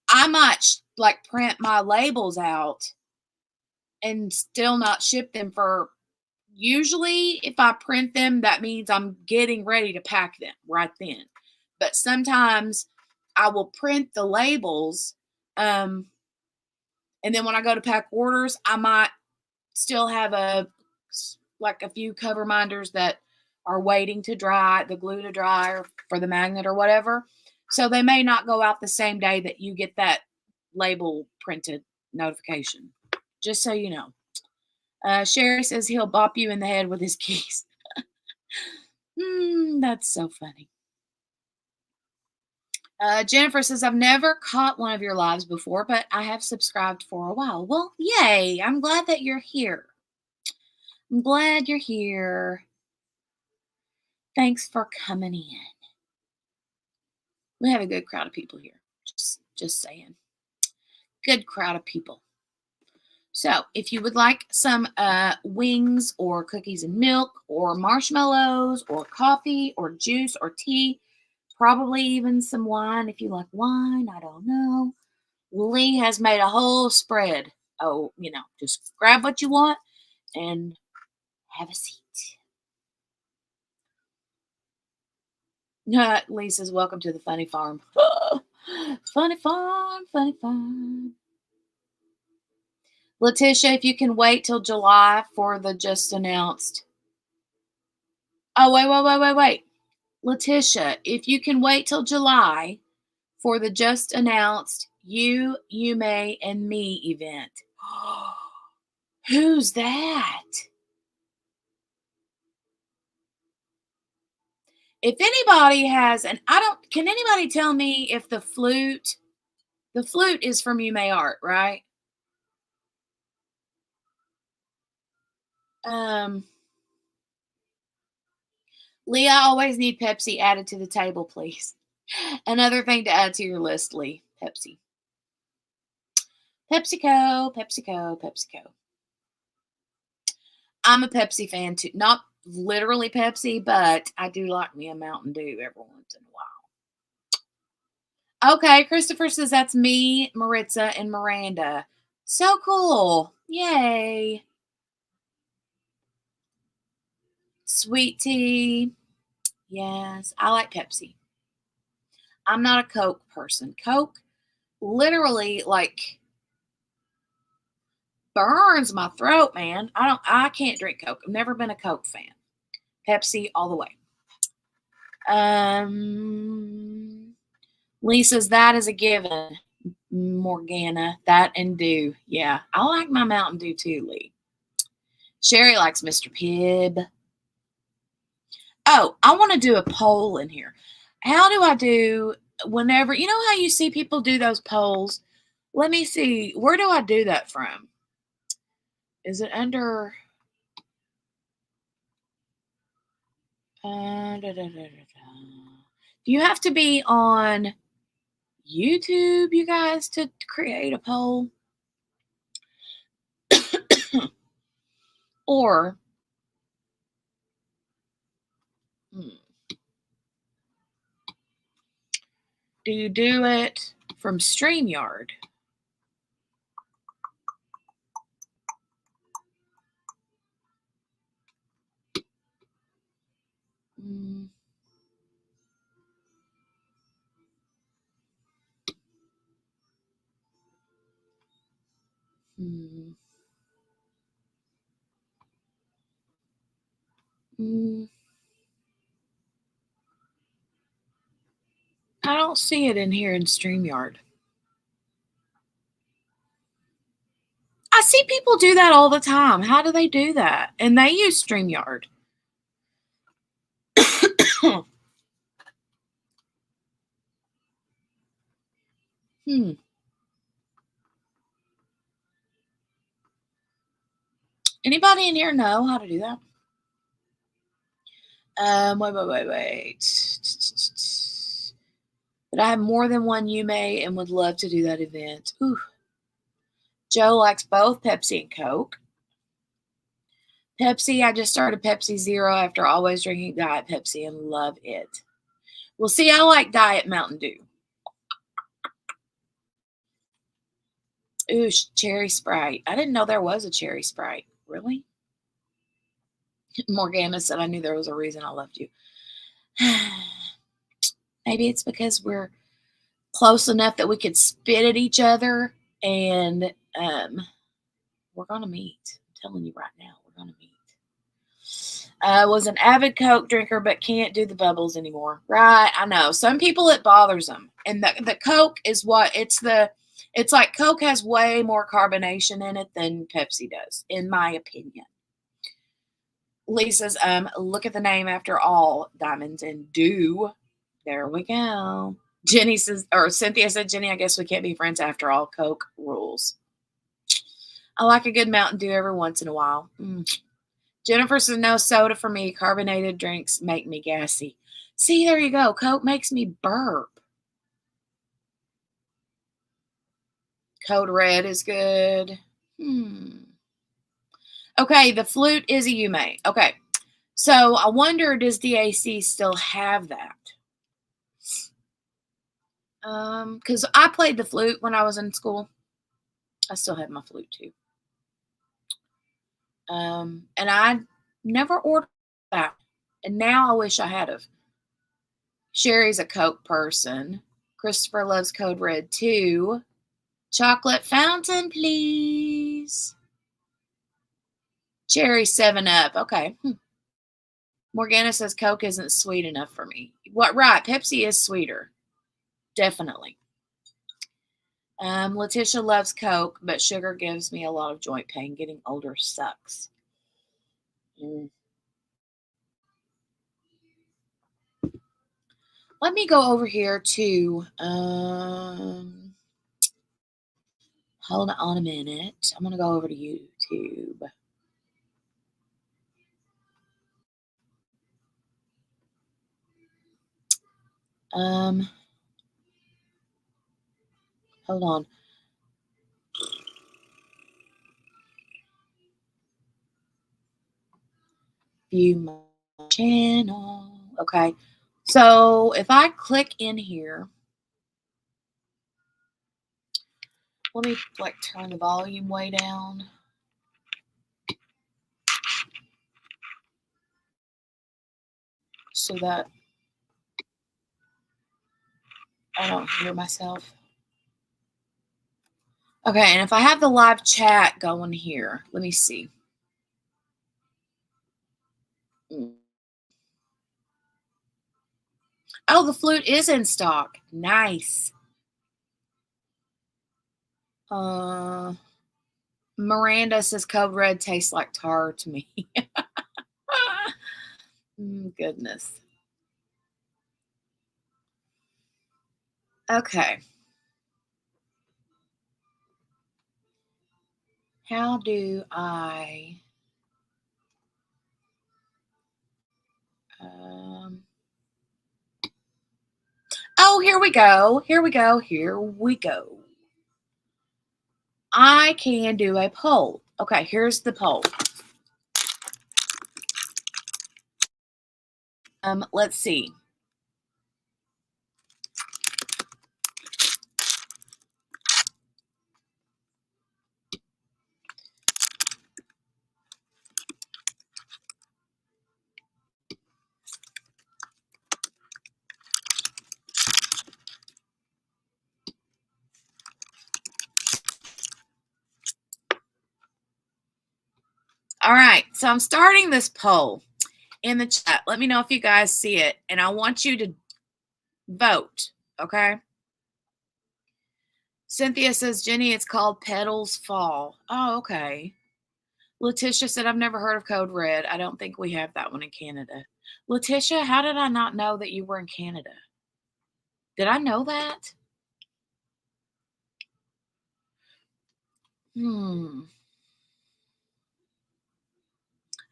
S1: I might like print my labels out and still not ship them for, usually if I print them, that means I'm getting ready to pack them right then. But sometimes I will print the labels, and then when I go to pack orders, I might still have a few cover minders that are waiting to dry, the glue to dry, or for the magnet or whatever. So they may not go out the same day that you get that label printed notification. Just so you know. Sherry says he'll bop you in the head with his keys. That's so funny. Jennifer says, I've never caught one of your lives before, but I have subscribed for a while. Well, yay. I'm glad that you're here. I'm glad you're here. Thanks for coming in. We have a good crowd of people here. Just saying. Good crowd of people. So if you would like some wings or cookies and milk or marshmallows or coffee or juice or tea, probably even some wine if you like wine, I don't know. Lee has made a whole spread. Oh, just grab what you want and have a seat. Lee says, welcome to the funny farm. Funny farm, funny farm. Letitia, if you can wait till July for the just announced. Oh, wait. Letitia, if you can wait till July for the just announced You, May, and Me event. Who's that? If anybody has, can anybody tell me if the flute is from You May Art, right? Lee, I always need Pepsi added to the table, please. Another thing to add to your list, Lee. Pepsi. PepsiCo, PepsiCo, PepsiCo. I'm a Pepsi fan too. Not literally Pepsi, but I do like me a Mountain Dew every once in a while. Okay, Christopher says that's me, Maritza, and Miranda. So cool. Yay. Sweet tea. Yes, I like Pepsi. I'm not a Coke person. Coke literally burns my throat, man. I can't drink Coke. I've never been a Coke fan. Pepsi all the way. Lisa's that is a given. Morgana, that and Dew. Yeah, I like my Mountain Dew too, Lee. Sherry likes Mr. Pibb. Oh, I want to do a poll in here. How do I do whenever, how you see people do those polls? Let me see. Where do I do that from? Is it under... Do you have to be on YouTube, you guys, to create a poll? Or do you do it from StreamYard? Hmm. Mm, I don't see it in here in StreamYard. I see people do that all the time. How do they do that? And they use StreamYard. Hmm. Anybody in here know how to do that? Wait. But I have more than one Yume and would love to do that event. Ooh. Joe likes both Pepsi and Coke. Pepsi, I just started Pepsi Zero after always drinking Diet Pepsi and love it. Well, see, I like Diet Mountain Dew. Ooh, cherry Sprite. I didn't know there was a cherry Sprite. Really? Morgana said, I knew there was a reason I loved you. Maybe it's because we're close enough that we could spit at each other and we're going to meet. I'm telling you right now, we're going to meet. Was an avid Coke drinker, but can't do the bubbles anymore. Right, I know. Some people it bothers them, and the Coke is what it's like. Coke has way more carbonation in it than Pepsi does, in my opinion. Lisa's look at the name after all, diamonds and dew. There we go. Jenny says, or Cynthia said, Jenny, I guess we can't be friends after all. Coke rules. I like a good Mountain Dew every once in a while. Jennifer says, no soda for me. Carbonated drinks make me gassy. See, there you go. Coke makes me burp. Code Red is good. Okay, the flute is a Yume. Okay, so I wonder, does DAC still have that? Because I played the flute when I was in school. I still have my flute too. And I never ordered that. And now I wish I had of. Sherry's a Coke person. Christopher loves Code Red too. Chocolate fountain, please. Cherry 7-Up. Okay. Morgana says Coke isn't sweet enough for me. What? Right. Pepsi is sweeter. Definitely. Letitia loves Coke, but sugar gives me a lot of joint pain. Getting older sucks. Let me go over here to, hold on a minute. I'm going to go over to YouTube. Hold on. View my channel. Okay. So if I click in here, let me like turn the volume way down. So that I don't hear myself. Okay, and if I have the live chat going here, let me see. Oh, the flute is in stock. Nice. Miranda says Code Red tastes like tar to me. Goodness. Okay. How do I oh, here we go. Here we go. Here we go. I can do a poll. Okay, here's the poll. Let's see. So I'm starting this poll in the chat. Let me know if you guys see it. And I want you to vote, okay? Cynthia says, Jenny, it's called Petals Fall. Oh, okay. Letitia said, I've never heard of Code Red. I don't think we have that one in Canada. Letitia, how did I not know that you were in Canada? Did I know that?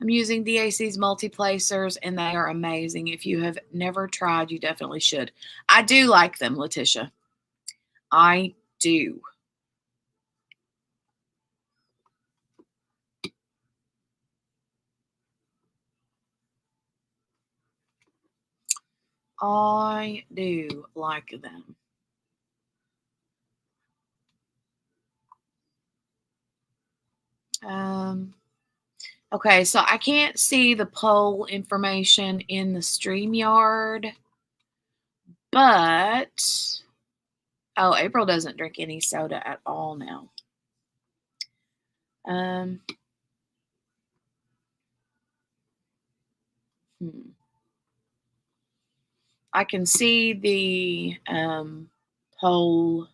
S1: I'm using DAC's multi-placers, and they are amazing. If you have never tried, you definitely should. I do like them, Letitia. I do. I do like them. Okay, so I can't see the poll information in the StreamYard, but oh, April doesn't drink any soda at all now. I can see the poll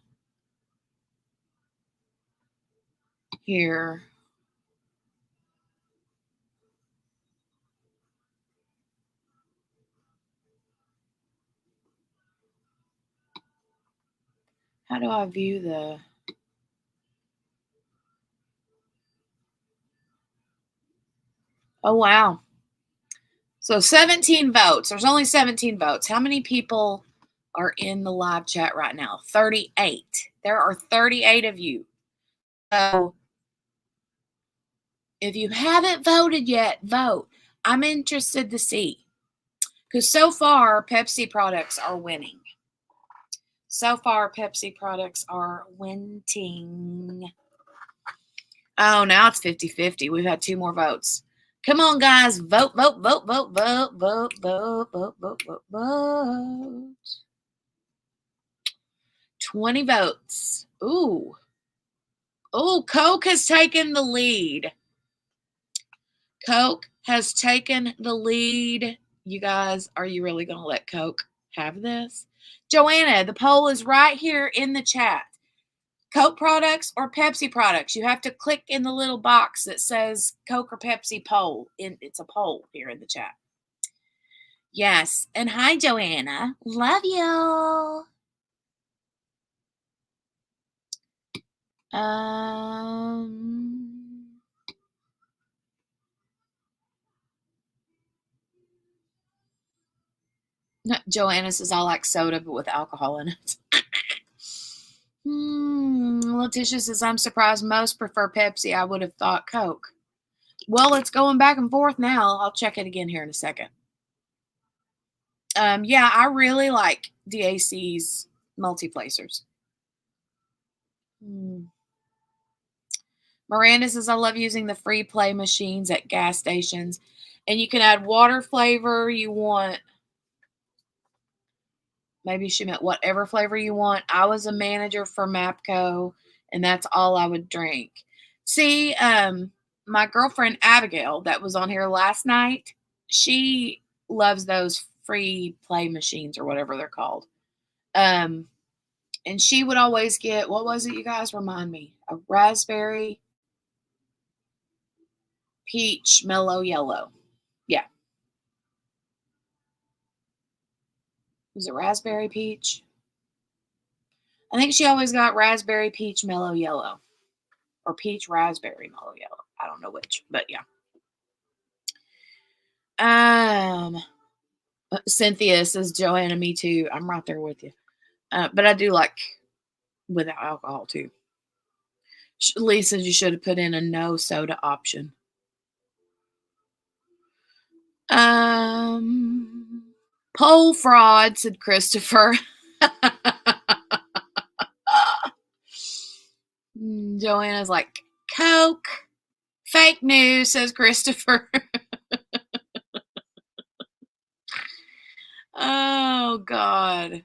S1: here. How do I view the... Oh, wow. So 17 votes. There's only 17 votes. How many people are in the live chat right now? 38. There are 38 of you. So if you haven't voted yet, vote. I'm interested to see. Because so far, Pepsi products are winning. So far, Pepsi products are winning. Oh, now it's 50-50. We've had 2 more votes. Come on, guys. Vote, vote, vote, vote, vote, vote, vote, vote, vote, vote, vote. 20 votes. Ooh. Oh, Coke has taken the lead. Coke has taken the lead. You guys, are you really going to let Coke have this? Joanna, the poll is right here in the chat. Coke products or Pepsi products? You have to click in the little box that says Coke or Pepsi poll. It's a poll here in the chat. Yes. And hi, Joanna. Love you. Joanna says, I like soda, but with alcohol in it. Letitia says, I'm surprised most prefer Pepsi. I would have thought Coke. Well, it's going back and forth now. I'll check it again here in a second. Yeah, I really like DAC's multi-placers. Miranda says, I love using the free play machines at gas stations. And you can add water flavor you want. Maybe she meant whatever flavor you want. I was a manager for MAPCO, and that's all I would drink. See, my girlfriend Abigail that was on here last night, she loves those free play machines or whatever they're called. And she would always get, what was it, you guys? Remind me. A raspberry peach mellow yellow. Yeah. Was it raspberry peach? I think she always got raspberry peach mellow yellow. Or peach raspberry mellow yellow. I don't know which, but yeah. Cynthia says, Joanna, me too. I'm right there with you. But I do like without alcohol too. Lisa, you should have put in a no soda option. Poll fraud, said Christopher. Joanna's like, Coke. Fake news, says Christopher. Oh, God.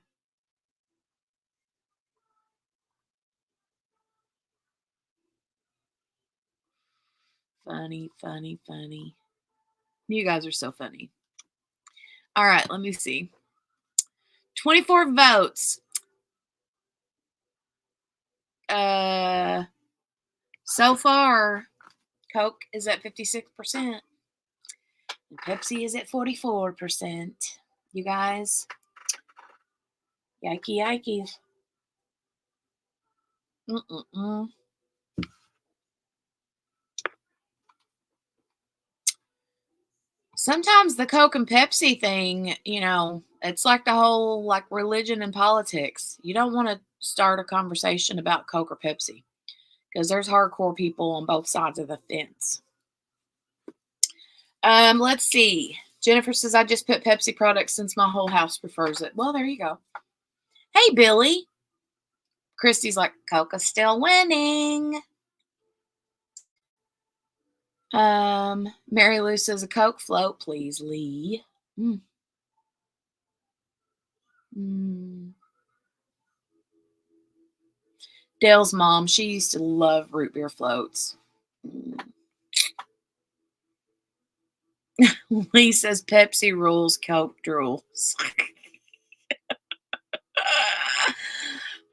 S1: Funny, funny, funny. You guys are so funny. All right, let me see. 24 votes. So far, Coke is at 56%. And Pepsi is at 44%. You guys, yikey yikeys. Mm-mm-mm. Sometimes the Coke and Pepsi thing, it's like the whole like religion and politics. You don't want to start a conversation about Coke or Pepsi because there's hardcore people on both sides of the fence. Let's see. Jennifer says, I just put Pepsi products since my whole house prefers it. Well, there you go. Hey, Billy. Christy's like, Coca's still winning. Mary Lou says, a Coke float, please, Lee. Dale's mom, she used to love root beer floats. Lee says, Pepsi rules, Coke drools.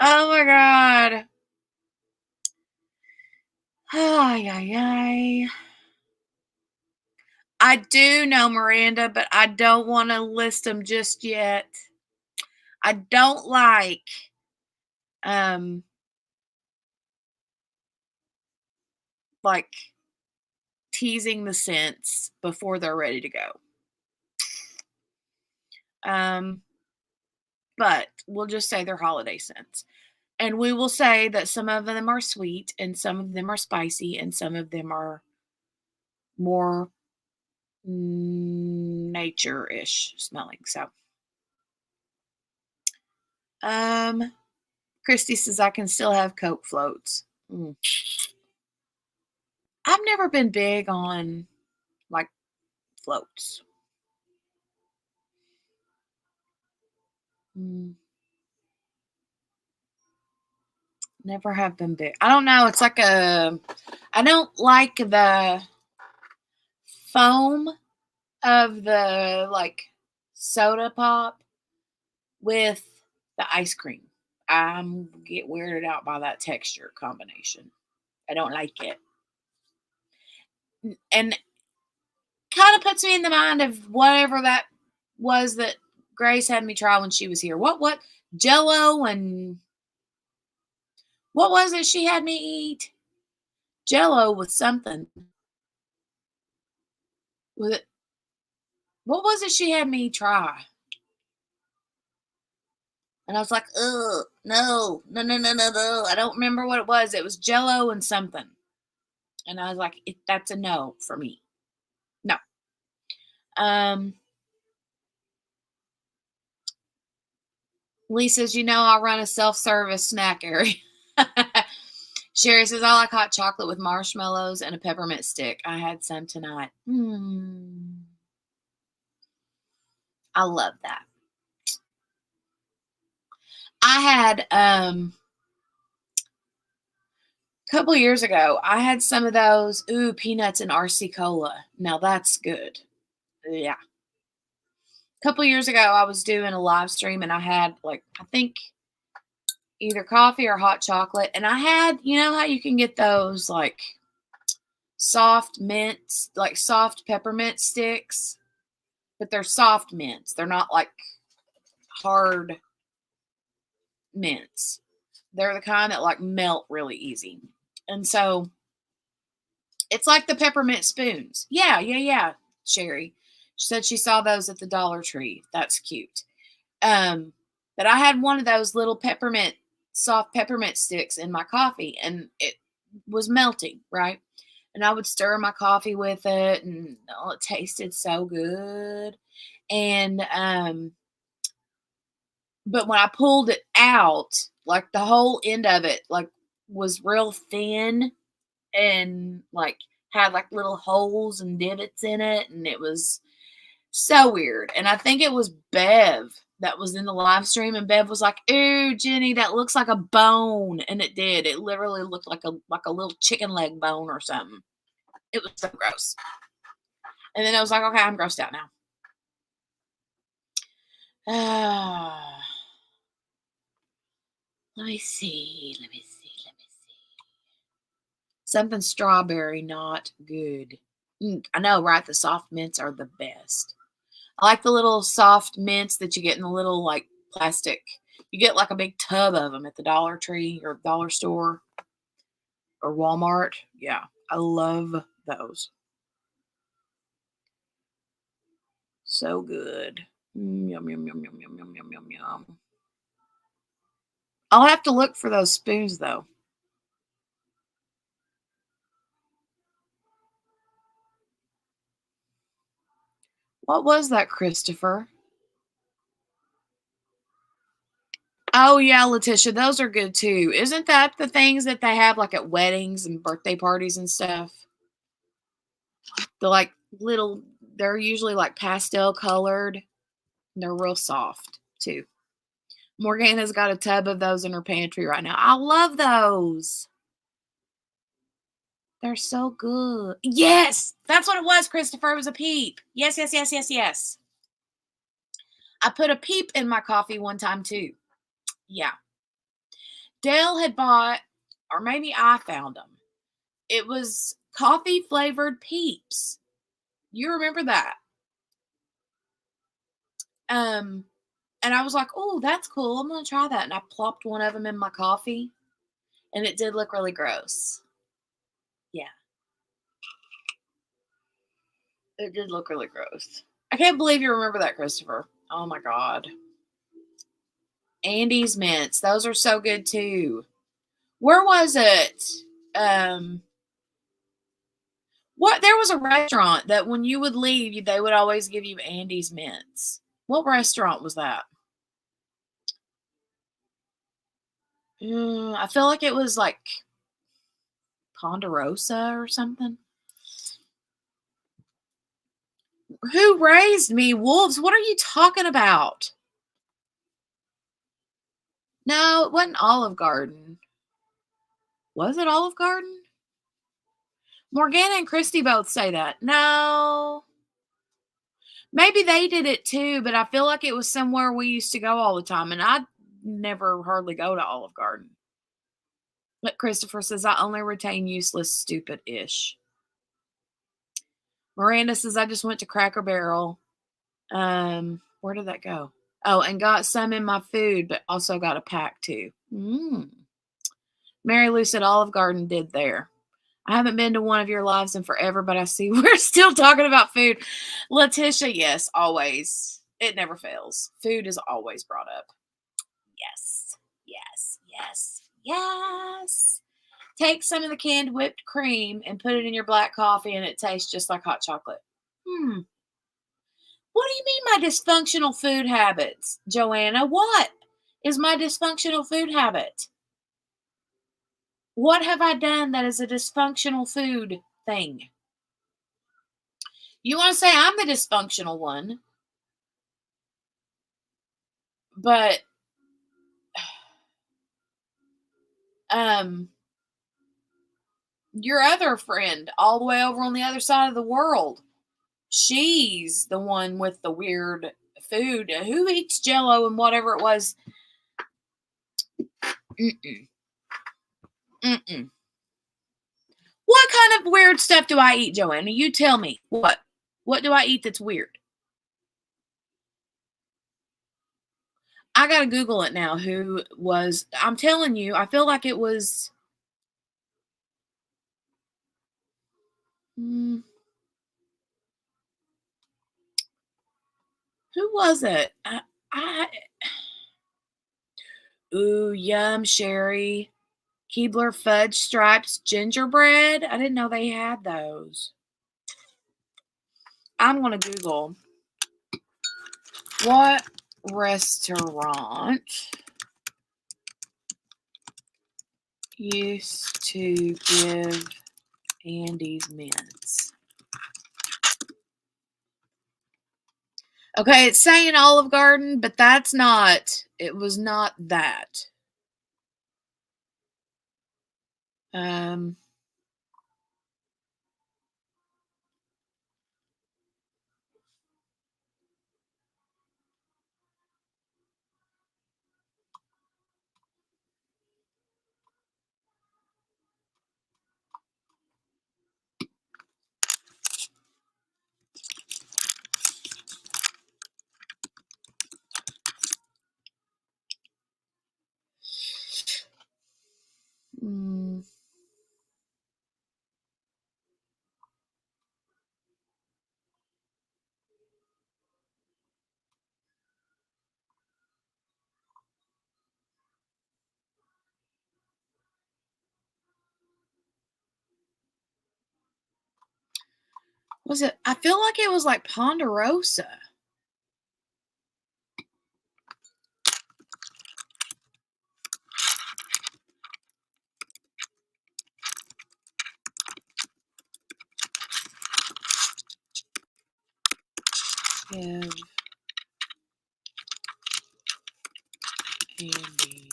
S1: Oh my God. Ay, ay, ay. I do know Miranda, but I don't want to list them just yet. I don't like teasing the scents before they're ready to go. But we'll just say they're holiday scents. And we will say that some of them are sweet and some of them are spicy and some of them are more nature-ish smelling. So, Christy says I can still have Coke floats. I've never been big on like floats. Never have been big. I don't know. It's like I don't like the foam of the like soda pop with the ice cream. I get weirded out by that texture combination. I don't like it. And kind of puts me in the mind of whatever that was that Grace had me try when she was here. What Jello and what was it she had me eat? Jello with something. Was it? What was it she had me try? And I was like, ugh, no. I don't remember what it was. It was Jello and something. And I was like, that's a no for me. No. Lee says, I'll run a self-service snack area. Sherry says, I like hot chocolate with marshmallows and a peppermint stick. I had some tonight. I love that. I had a couple years ago, I had some of those peanuts and RC cola. Now that's good. Yeah. A couple years ago, I was doing a live stream and I had I think either coffee or hot chocolate. And I had, how you can get those soft mints, soft peppermint sticks, but they're soft mints. They're not hard mints. They're the kind that melt really easy. And so it's like the peppermint spoons. Yeah. Sherry. She said she saw those at the Dollar Tree. That's cute. But I had one of those little soft peppermint sticks in my coffee and it was melting, right? And I would stir my coffee with it and it tasted so good. And, but when I pulled it out, the whole end of it, was real thin and had little holes and divots in it. And it was so weird. And I think it was Bev that was in the live stream. And Bev was like, ooh, Jenny, that looks like a bone. And it did. It literally looked like a little chicken leg bone or something. It was so gross. And then I was like, okay, I'm grossed out now. Let me see. Something strawberry, not good. I know, right? The soft mints are the best. I like the little soft mints that you get in the little like plastic. You get like a big tub of them at the Dollar Tree or Dollar Store or Walmart. Yeah, I love those. So good. Yum, yum, yum, yum, yum, yum, yum, yum, yum. I'll have to look for those spoons though. What was that, Christopher? Oh yeah, Letitia, those are good too. Isn't that the things that they have like at weddings and birthday parties and stuff? They're like little, they're usually like pastel colored. They're real soft too. Morgana's got a tub of those in her pantry right now. I love those. They're so good. Yes, that's what it was, Christopher. It was a peep. Yes, yes, yes, yes, yes. I put a peep in my coffee one time too. Yeah. Dale had bought, or maybe I found them. It was coffee flavored peeps. You remember that? And I was like, oh, that's cool. I'm gonna try that. And I plopped one of them in my coffee, and it did look really gross. Yeah. It did look really gross. I can't believe you remember that, Christopher. Oh my God. Andy's mints. Those are so good too. Where was it? What there was a restaurant that when you would leave, they would always give you Andy's mints. What restaurant was that? I feel like it was like Ponderosa or something. Who raised me? Wolves? What are you talking about? No, it wasn't Olive Garden. Was it Olive Garden? Morgana and Christy both say that. No. Maybe they did it too, but I feel like it was somewhere we used to go all the time, and I never hardly go to Olive Garden. But Christopher says, I only retain useless, stupid ish. Miranda says, I just went to Cracker Barrel. Where did that go? Oh, and got some in my food, but also got a pack too. Mary Lou said Olive Garden did there. I haven't been to one of your lives in forever, but I see we're still talking about food. Letitia, yes, always. It never fails. Food is always brought up. Yes, yes, yes, yes. Take some of the canned whipped cream and put it in your black coffee, and it tastes just like hot chocolate. What do you mean my dysfunctional food habits, Joanna? What is my dysfunctional food habit? What have I done that is a dysfunctional food thing? You want to say I'm the dysfunctional one, but your other friend all the way over on the other side of the world, she's the one with the weird food. Who eats Jello and whatever it was? What kind of weird stuff do I eat, Joanna? You tell me. What do I eat that's weird? I gotta Google it now. Who was? I'm telling you, I feel like it was. Who was it? Ooh, yum, Sherry. Keebler fudge stripes gingerbread. I didn't know they had those. I'm gonna Google what restaurant used to give Andy's mints. Okay, it's saying Olive Garden, but that's not. It was not that. Was it? I feel like it was like Ponderosa. Give Andy mints.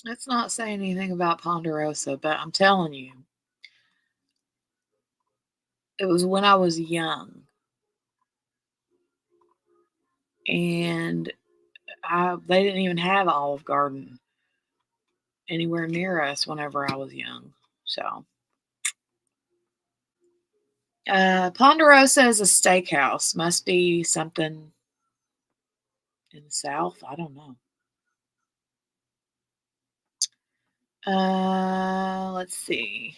S1: It's not saying anything about Ponderosa, but I'm telling you, it was when I was young, and they didn't even have Olive Garden anywhere near us whenever I was young. So, Ponderosa is a steakhouse. Must be something in the South. I don't know. Let's see.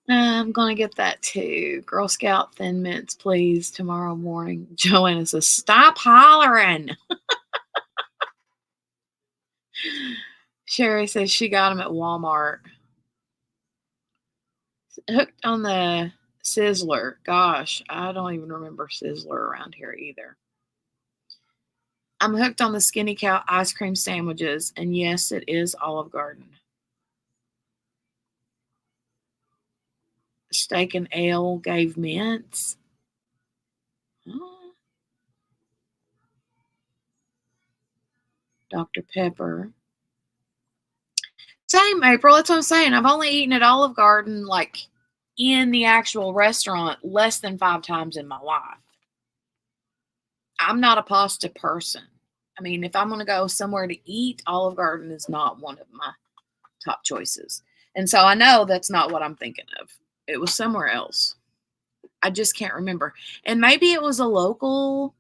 S1: I'm gonna get that too. Girl Scout Thin Mints, please, tomorrow morning. Joanna says, "Stop hollering." Sherry says she got them at Walmart. Hooked on the Sizzler. Gosh, I don't even remember Sizzler around here either. I'm hooked on the Skinny Cow ice cream sandwiches, and yes, it is Olive Garden. Steak and ale gave mints. Dr. Pepper. Same, April. That's what I'm saying. I've only eaten at Olive Garden, like in the actual restaurant, less than 5 times in my life. I'm not a pasta person. I mean, if I'm going to go somewhere to eat, Olive Garden is not one of my top choices. And so I know that's not what I'm thinking of. It was somewhere else. I just can't remember. And maybe it was a local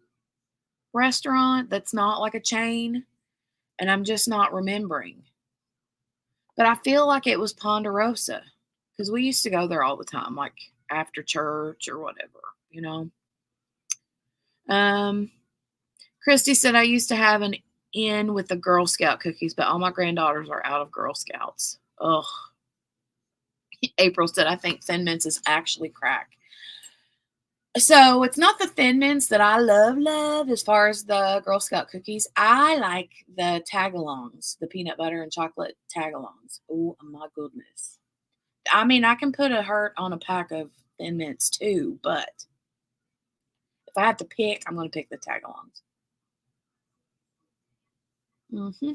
S1: restaurant that's not like a chain, and I'm just not remembering. But I feel like it was Ponderosa because we used to go there all the time, like after church or whatever, you know. Um, Christy said I used to have an in with the Girl Scout cookies, but all my granddaughters are out of Girl Scouts. Ugh. April said I think Thin Mints is actually crack. So it's not the Thin Mints that I love as far as the Girl Scout cookies. I like the tagalongs, the peanut butter and chocolate tagalongs. Oh my goodness. I mean, I can put a hurt on a pack of Thin Mints too, but if I have to pick, I'm going to pick the tagalongs. Mm-hmm.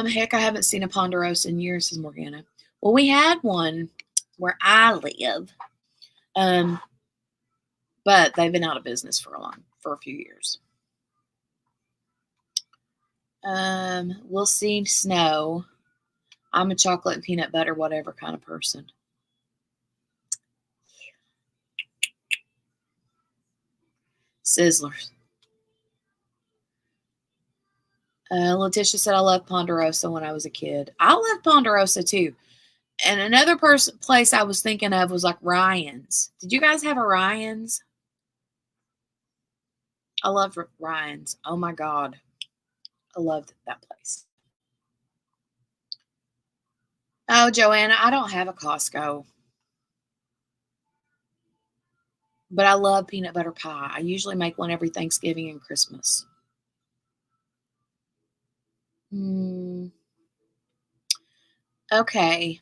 S1: Heck, I haven't seen a Ponderosa in years, says Morgana. Well, we had one where I live, but they've been out of business for a few years. We'll see snow. I'm a chocolate and peanut butter, whatever kind of person. Sizzlers. Letitia said, I loved Ponderosa when I was a kid. I loved Ponderosa too. And another place I was thinking of was like Ryan's. Did you guys have a Ryan's? I loved Ryan's. Oh my God. I loved that place. Oh, Joanna, I don't have a Costco. But I love peanut butter pie. I usually make one every Thanksgiving and Christmas. Okay.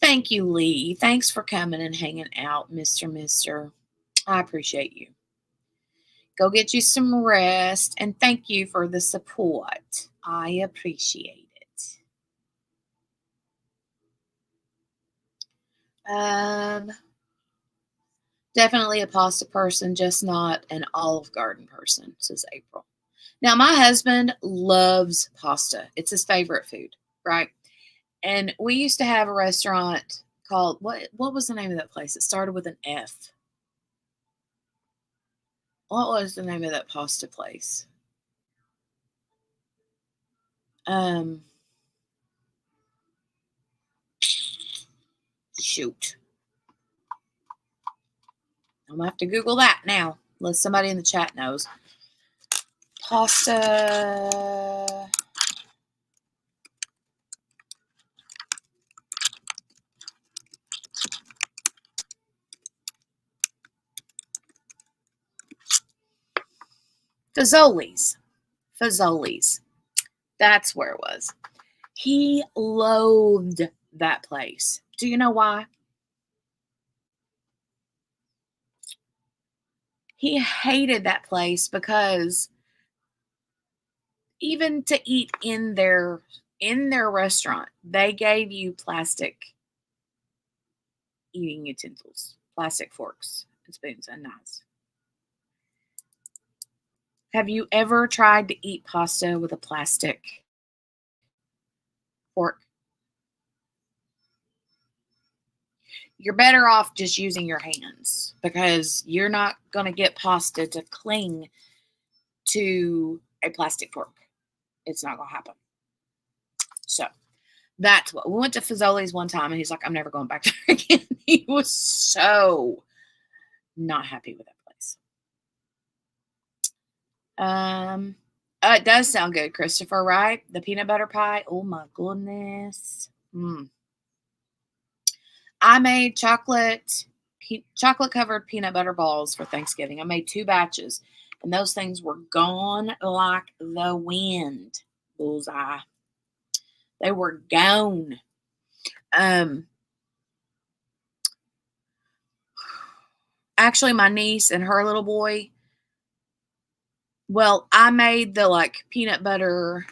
S1: Thank you, Lee. Thanks for coming and hanging out, Mister. I appreciate you. Go get you some rest, and thank you for the support. I appreciate it. Definitely a pasta person, just not an Olive Garden person, says April. Now, my husband loves pasta. It's his favorite food, right? And we used to have a restaurant called what was the name of that place? It started with an F. What was the name of that pasta place? Um Shoot. I'm gonna have to Google that now, unless somebody in the chat knows. Pasta. Fazoli's. Fazoli's. That's where it was. He loathed that place. Do you know why? He hated that place because even to eat in their restaurant, they gave you plastic eating utensils, plastic forks and spoons and knives. Have you ever tried to eat pasta with a plastic fork? You're better off just using your hands because you're not going to get pasta to cling to a plastic fork. It's not going to happen. So that's what we went to Fazoli's one time, and he's like, I'm never going back there again. He was so not happy with that place. It does sound good, Christopher, right? The peanut butter pie. Oh my goodness. I made chocolate covered peanut butter balls for Thanksgiving. I made 2 batches, and those things were gone like the wind. Bullseye. They were gone. Actually, my niece and her little boy, well, I made the like peanut butter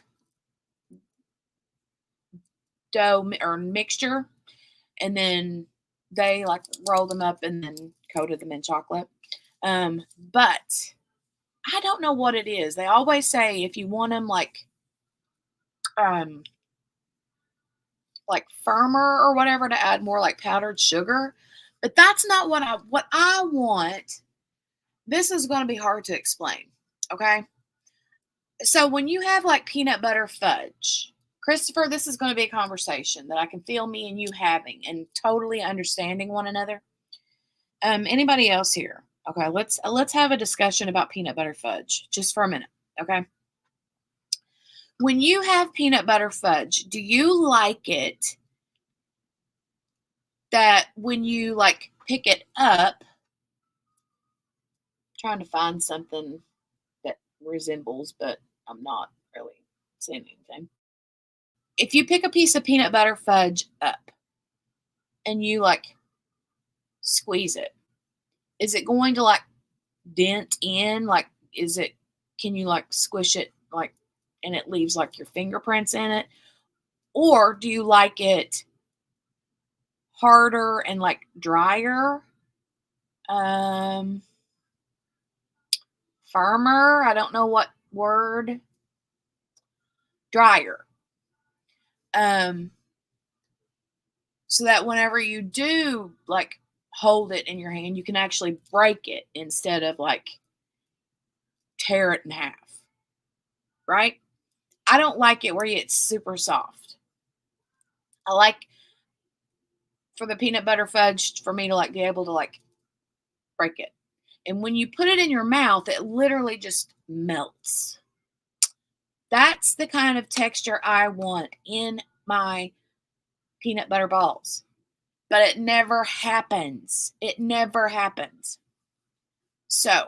S1: dough or mixture, and then they like rolled them up and then coated them in chocolate. But I don't know what it is. They always say if you want them like firmer or whatever, to add more like powdered sugar. But that's not what I want. This is going to be hard to explain. Okay. So when you have like peanut butter fudge, Christopher, this is going to be a conversation that I can feel me and you having and totally understanding one another. Anybody else here? Okay, let's have a discussion about peanut butter fudge just for a minute. Okay. When you have peanut butter fudge, do you like it that when you like pick it up, trying to find something that resembles, but I'm not really seeing anything. If you pick a piece of peanut butter fudge up and you like squeeze it, is it going to like dent in? Like, can you like squish it like, and it leaves like your fingerprints in it? Or do you like it harder and like drier? Firmer? I don't know what word. Drier. So that whenever you do like hold it in your hand, you can actually break it instead of like tear it in half. Right? I don't like it where it's super soft. I like for the peanut butter fudge for me to like be able to like break it. And when you put it in your mouth, it literally just melts. That's the kind of texture I want in my peanut butter balls. But it never happens. It never happens. So,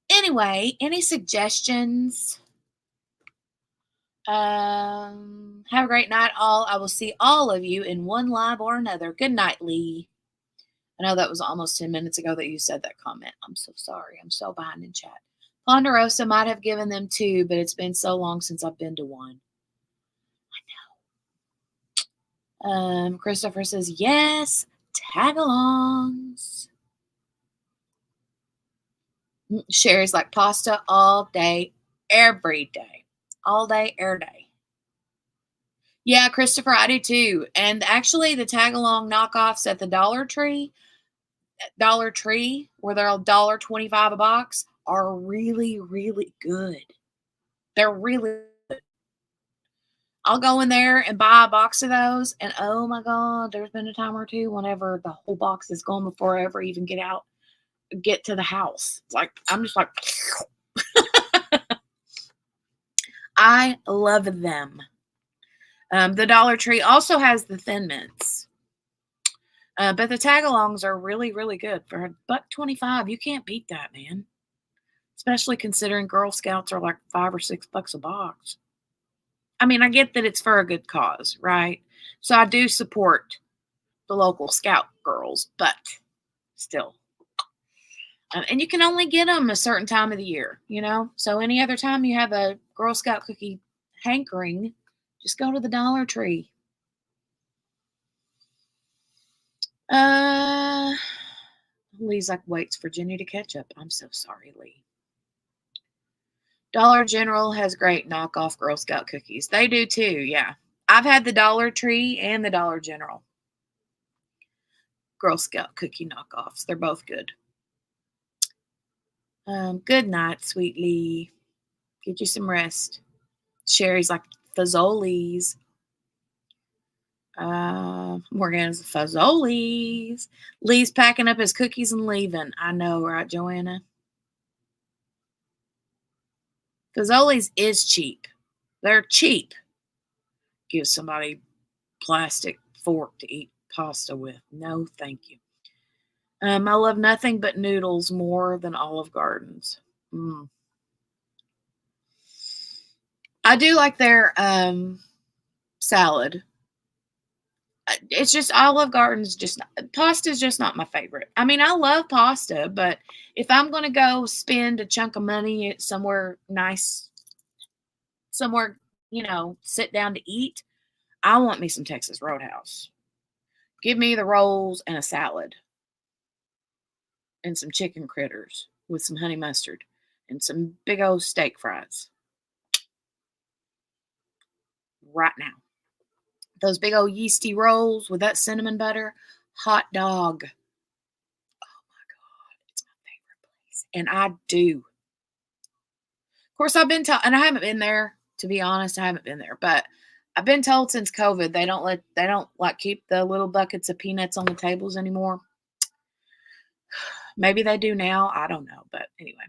S1: anyway, any suggestions? Have a great night, all. I will see all of you in one live or another. Good night, Lee. I know that was almost 10 minutes ago that you said that comment. I'm so sorry. I'm so behind in chat. Ponderosa might have given them 2, but it's been so long since I've been to one. I know. Christopher says, yes, tag-alongs. Sherry's like pasta all day, every day. All day, every day. Yeah, Christopher, I do too. And actually, the tag along knockoffs at the Dollar Tree, where they're $1.25 a box, are really, really good. They're really good. I'll go in there and buy a box of those, and oh my god, there's been a time or two whenever the whole box is gone before I ever even get to the house. Like I'm just like, I love them. The Dollar Tree also has the Thin Mints. But the tagalongs are really, really good for $1.25. You can't beat that, man. Especially considering Girl Scouts are like $5 or $6 a box. I mean, I get that it's for a good cause, right? So I do support the local Scout girls, but still. And you can only get them a certain time of the year, you know? So any other time you have a Girl Scout cookie hankering, just go to the Dollar Tree. Lee's like waits for Jenny to catch up. I'm so sorry, Lee. Dollar General has great knockoff Girl Scout cookies. They do too, yeah. I've had the Dollar Tree and the Dollar General Girl Scout cookie knockoffs. They're both good. Good night, sweet Lee. Get you some rest. Sherry's like Fazoli's. Morgan's Fazoli's. Lee's packing up his cookies and leaving. I know, right, Joanna? Fazoli's is cheap. They're cheap. Give somebody plastic fork to eat pasta with. No, thank you. I love nothing but noodles more than Olive Gardens. I do like their salad. It's just Olive Garden's pasta is just not my favorite. I mean, I love pasta, but if I'm going to go spend a chunk of money at somewhere nice, somewhere, sit down to eat, I want me some Texas Roadhouse. Give me the rolls and a salad and some chicken critters with some honey mustard and some big old steak fries. Right now. Those big old yeasty rolls with that cinnamon butter, hot dog. Oh my God, it's my favorite place. And I do. Of course, I've been told, and I haven't been there, to be honest, I haven't been there, but I've been told since COVID they don't like keep the little buckets of peanuts on the tables anymore. Maybe they do now. I don't know. But anyway.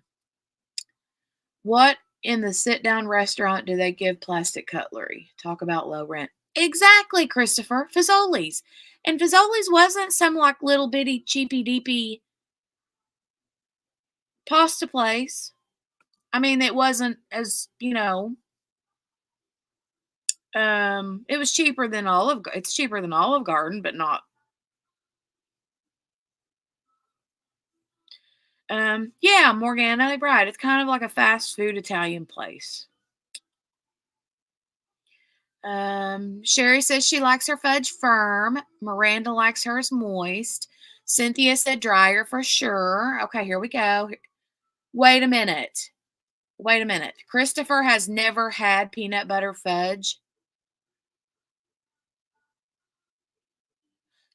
S1: What in the sit down restaurant do they give plastic cutlery? Talk about low rent. Exactly, Christopher. Fazoli's. And Fazoli's wasn't some like little bitty cheapy deepy pasta place. I mean, it wasn't as, it was cheaper than it's cheaper than Olive Garden, but not. Yeah, Morgana, right. It's kind of like a fast food Italian place. Sherry says she likes her fudge firm. Miranda likes hers moist. Cynthia said drier for sure. Okay, here we go. Wait a minute. Christopher has never had peanut butter fudge.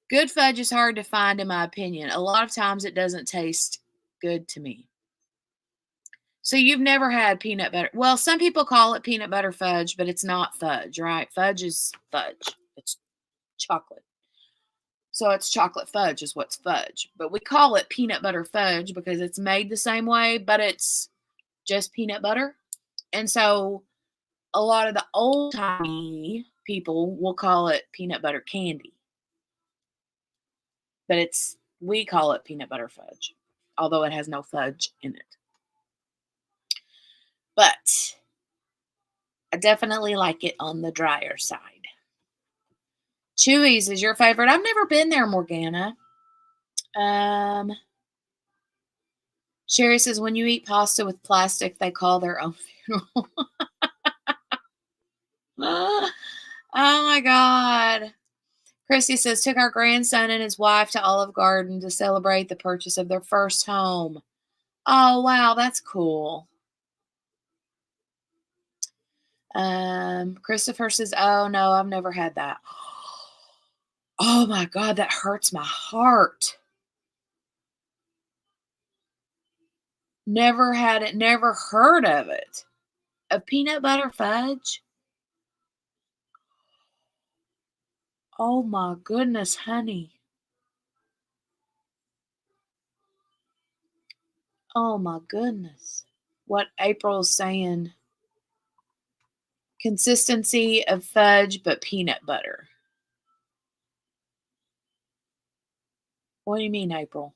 S1: Good fudge is hard to find, in my opinion. A lot of times it doesn't taste good to me. So you've never had peanut butter. Well, some people call it peanut butter fudge, but it's not fudge, right? Fudge is fudge. It's chocolate. So it's chocolate fudge is what's fudge. But we call it peanut butter fudge because it's made the same way, but it's just peanut butter. And so a lot of the old-timey people will call it peanut butter candy. But we call it peanut butter fudge, although it has no fudge in it. But I definitely like it on the drier side. Chewy's is your favorite. I've never been there, Morgana. Sherry says, when you eat pasta with plastic, they call their own funeral. Oh my God. Christy says, took our grandson and his wife to Olive Garden to celebrate the purchase of their first home. Oh, wow, that's cool. Christopher says, "Oh no, I've never had that." Oh my god, that hurts my heart. Never had it, never heard of it. A peanut butter fudge? Oh my goodness, honey. Oh my goodness. What April's saying. Consistency of fudge, but peanut butter. What do you mean, April?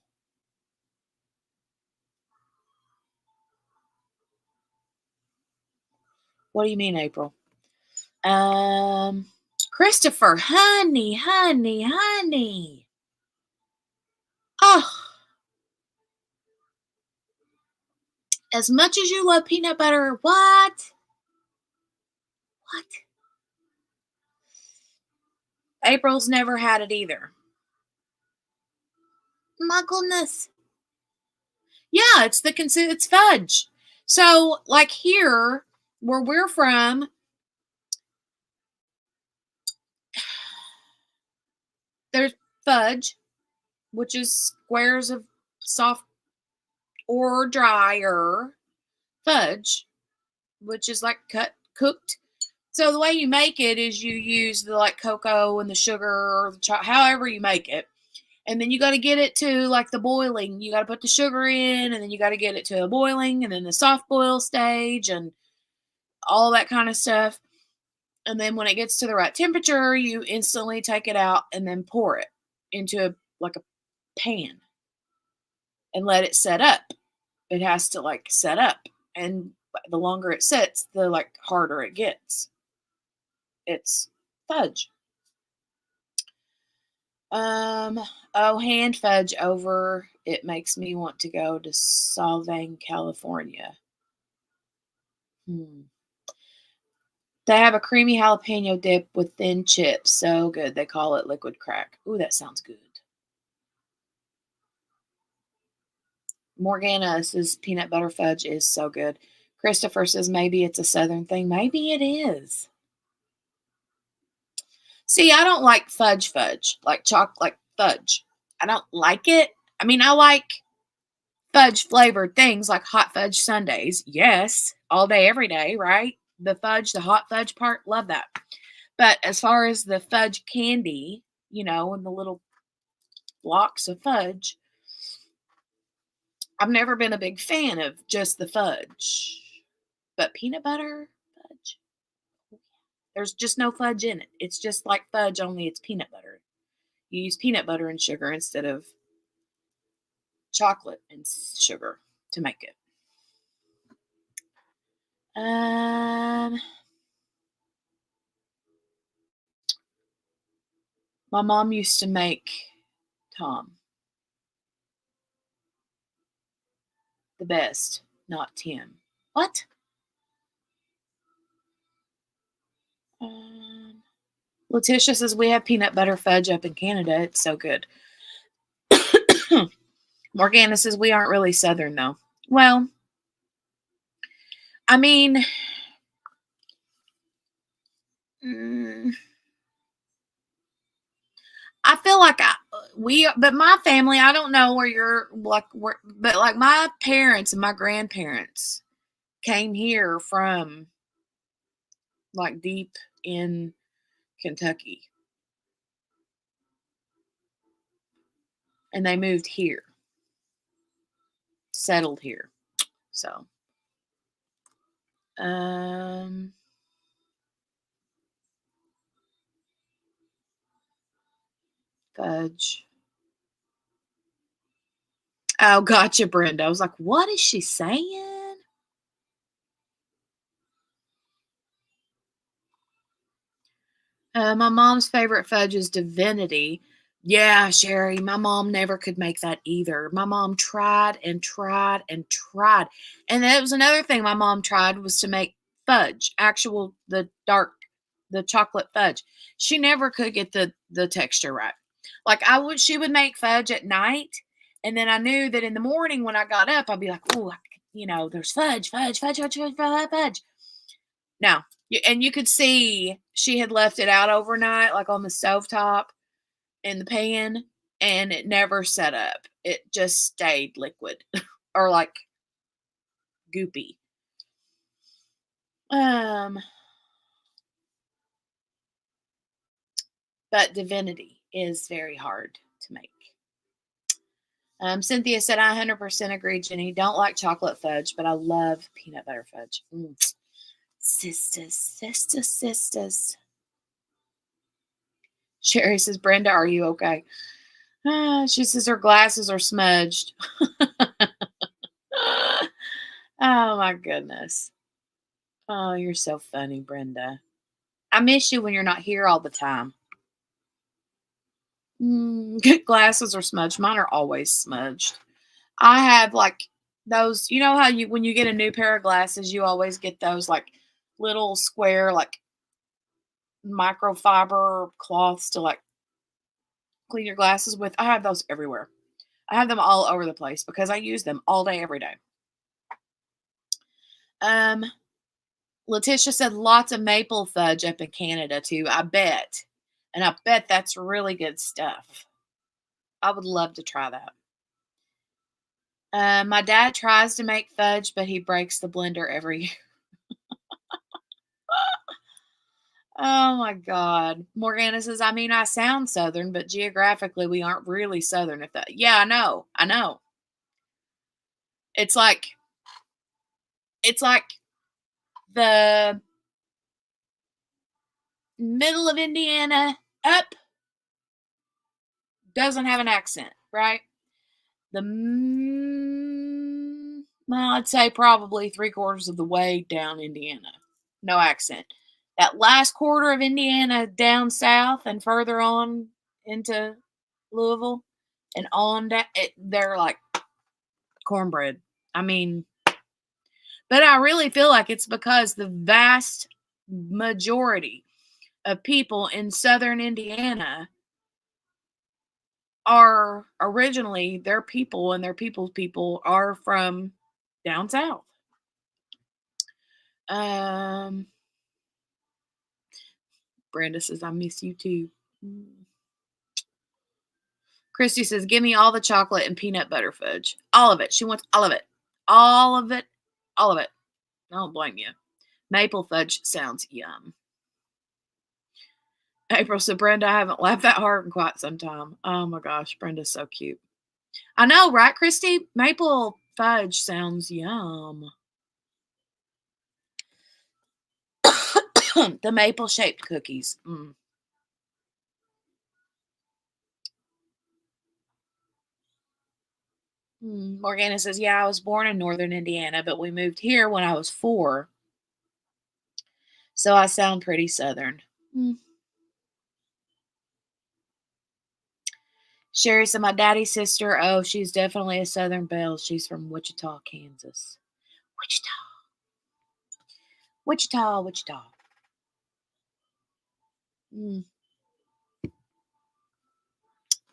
S1: What do you mean, April? Um, Christopher, honey, honey, honey. Oh, as much as you love peanut butter, what? What? April's never had it either. My goodness. Yeah, it's fudge. So, like here, where we're from, there's fudge, which is squares of soft or drier fudge, which is like cooked. So the way you make it is you use the like cocoa and the sugar or however you make it. And then you got to get it to like the boiling. You got to put the sugar in and then you got to get it to a boiling and then the soft boil stage and all that kind of stuff. And then when it gets to the right temperature, you instantly take it out and then pour it into a pan and let it set up. It has to like set up. And the longer it sits, the like harder it gets. It's fudge. Oh, hand fudge over. It makes me want to go to Solvang, California. They have a creamy jalapeno dip with thin chips. So good. They call it liquid crack. Ooh, that sounds good. Morgana says peanut butter fudge is so good. Christopher says maybe it's a southern thing. Maybe it is. See, I don't like fudge, like chocolate fudge. I don't like it. I mean, I like fudge flavored things like hot fudge sundaes. Yes, all day, every day, right? The hot fudge part, love that. But as far as the fudge candy, and the little blocks of fudge, I've never been a big fan of just the fudge. But peanut butter fudge, there's just no fudge in it. It's just like fudge, only it's peanut butter. You use peanut butter and sugar instead of chocolate and sugar to make it. My mom used to make Tom the best, not Tim. What? Letitia says we have peanut butter fudge up in Canada. It's so good. Morgana says we aren't really Southern though. Well, I mean, I feel like but my family, I don't know where you're like, but like my parents and my grandparents came here from like deep in Kentucky and they moved here, settled here. So, fudge. Oh, gotcha, Brenda. I was like, what is she saying? My mom's favorite fudge is Divinity. Yeah, Sherry, my mom never could make that either. My mom tried and tried and tried. And that was another thing my mom tried was to make fudge, the chocolate fudge. She never could get the texture right. Like she would make fudge at night And then I knew that in the morning when I got up, I'd be like, oh, there's fudge, fudge, fudge, fudge, fudge, fudge, fudge. Now, and you could see she had left it out overnight, like on the stovetop in the pan, and it never set up. It just stayed liquid or like goopy. But divinity is very hard to make. Cynthia said, I 100% agree, Jenny. Don't like chocolate fudge, but I love peanut butter fudge. Sisters, sisters, sisters. Sherry says, Brenda, are you okay? She says her glasses are smudged. Oh, my goodness. Oh, you're so funny, Brenda. I miss you when you're not here all the time. Glasses are smudged. Mine are always smudged. I have like those, you know how when you get a new pair of glasses, you always get those like little square, like microfiber cloths to like clean your glasses with. I have those everywhere. I have them all over the place because I use them all day, every day. Letitia said lots of maple fudge up in Canada too. I bet. And I bet that's really good stuff. I would love to try that. My dad tries to make fudge, but he breaks the blender every year. Oh my God. Morgana says, I mean, I sound Southern, but geographically we aren't really Southern. Yeah, I know. I know. It's like the middle of Indiana up doesn't have an accent, right? Well, I'd say probably 3/4 of the way down Indiana. No accent. That last quarter of Indiana down south and further on into Louisville and on down, they're like cornbread. I mean, but I really feel like it's because the vast majority of people in southern Indiana are originally their people and their people's people are from down south. Brenda says, I miss you too. Christy says, give me all the chocolate and peanut butter fudge. All of it. She wants all of it. All of it. All of it. I don't blame you. Maple fudge sounds yum. April said, Brenda, I haven't laughed that hard in quite some time. Oh my gosh, Brenda's so cute. I know, right, Christy? Maple fudge sounds yum. The maple shaped cookies. Morgana says, yeah, I was born in northern Indiana, but we moved here when I was 4. So I sound pretty southern. Sherry said, my daddy's sister, oh, she's definitely a Southern belle. She's from Wichita, Kansas. Wichita.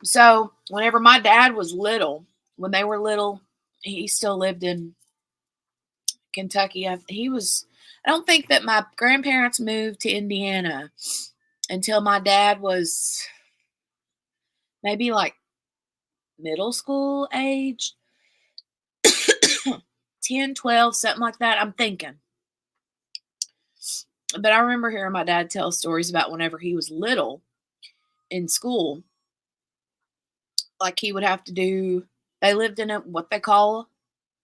S1: So whenever my dad was little, when they were little, he still lived in Kentucky. I don't think that my grandparents moved to Indiana until my dad was maybe like middle school age, 10, 12, something like that. I'm thinking. But I remember hearing my dad tell stories about whenever he was little in school, like he would have to do, they lived in what they call,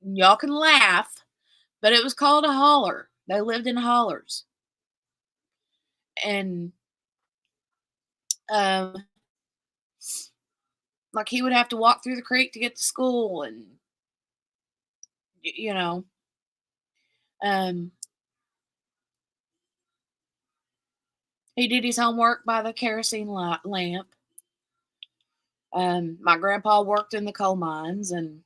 S1: y'all can laugh, but it was called a holler. They lived in hollers. And like he would have to walk through the creek to get to school, and you know, he did his homework by the kerosene lamp. My grandpa worked in the coal mines and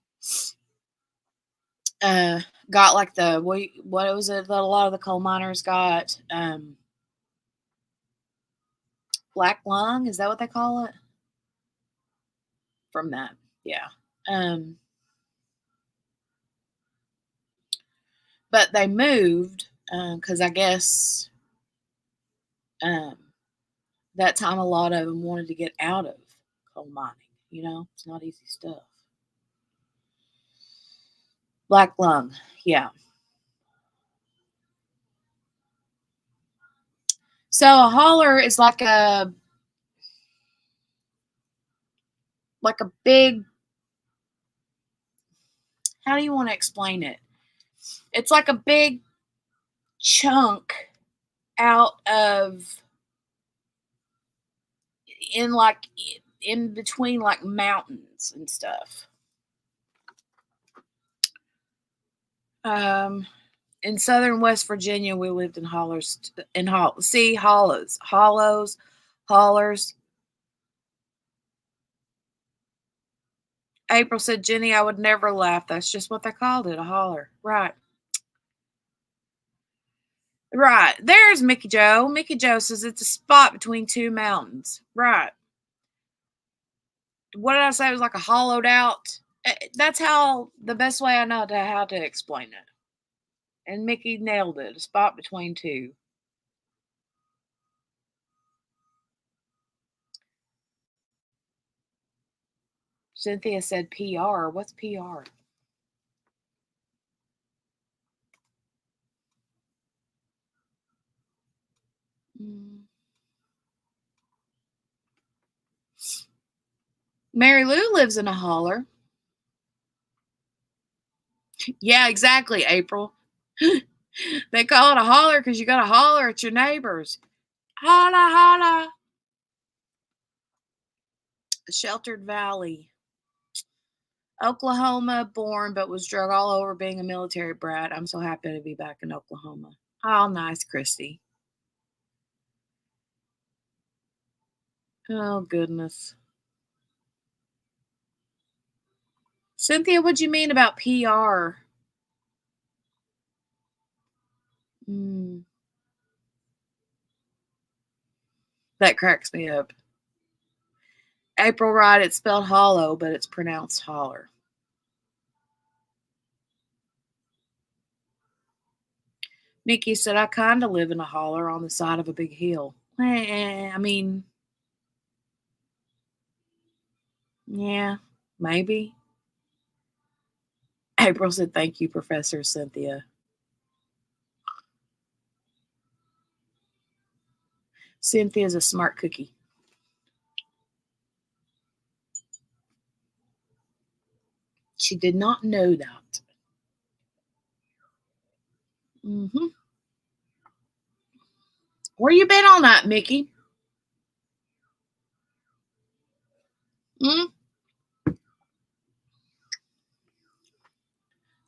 S1: got like what was it that a lot of the coal miners got? Black lung, is that what they call it? From that, yeah. But they moved because I guess that time a lot of them wanted to get out of coal mining. It's not easy stuff. Black lung, yeah. So a holler is like a big, how do you want to explain it? It's like a big chunk out of in like in between like mountains and stuff. In southern West Virginia, we lived in hollers, hollows, hollers. April said, Jenny, I would never laugh. That's just what they called it, a holler. Right. Right. There's Mickey Joe. Mickey Joe says it's a spot between two mountains. Right. What did I say? It was like a hollowed out. That's how the best way I know how to explain it. And Mickey nailed it. A spot between two. Cynthia said PR. What's PR? Mary Lou lives in a holler. Yeah, exactly, April. They call it a holler because you got to holler at your neighbors. Holla, holla. Sheltered Valley. Oklahoma born, but was drug all over being a military brat. I'm so happy to be back in Oklahoma. Oh, nice, Christy. Oh, goodness. Cynthia, what'd you mean about PR? That cracks me up. April Wright, it's spelled hollow, but it's pronounced holler. Nikki said, I kind of live in a holler on the side of a big hill. I mean, yeah, maybe. April said, thank you, Professor Cynthia. Cynthia's a smart cookie. She did not know that. Mm-hmm. Where you been all night, Mickey? Hmm?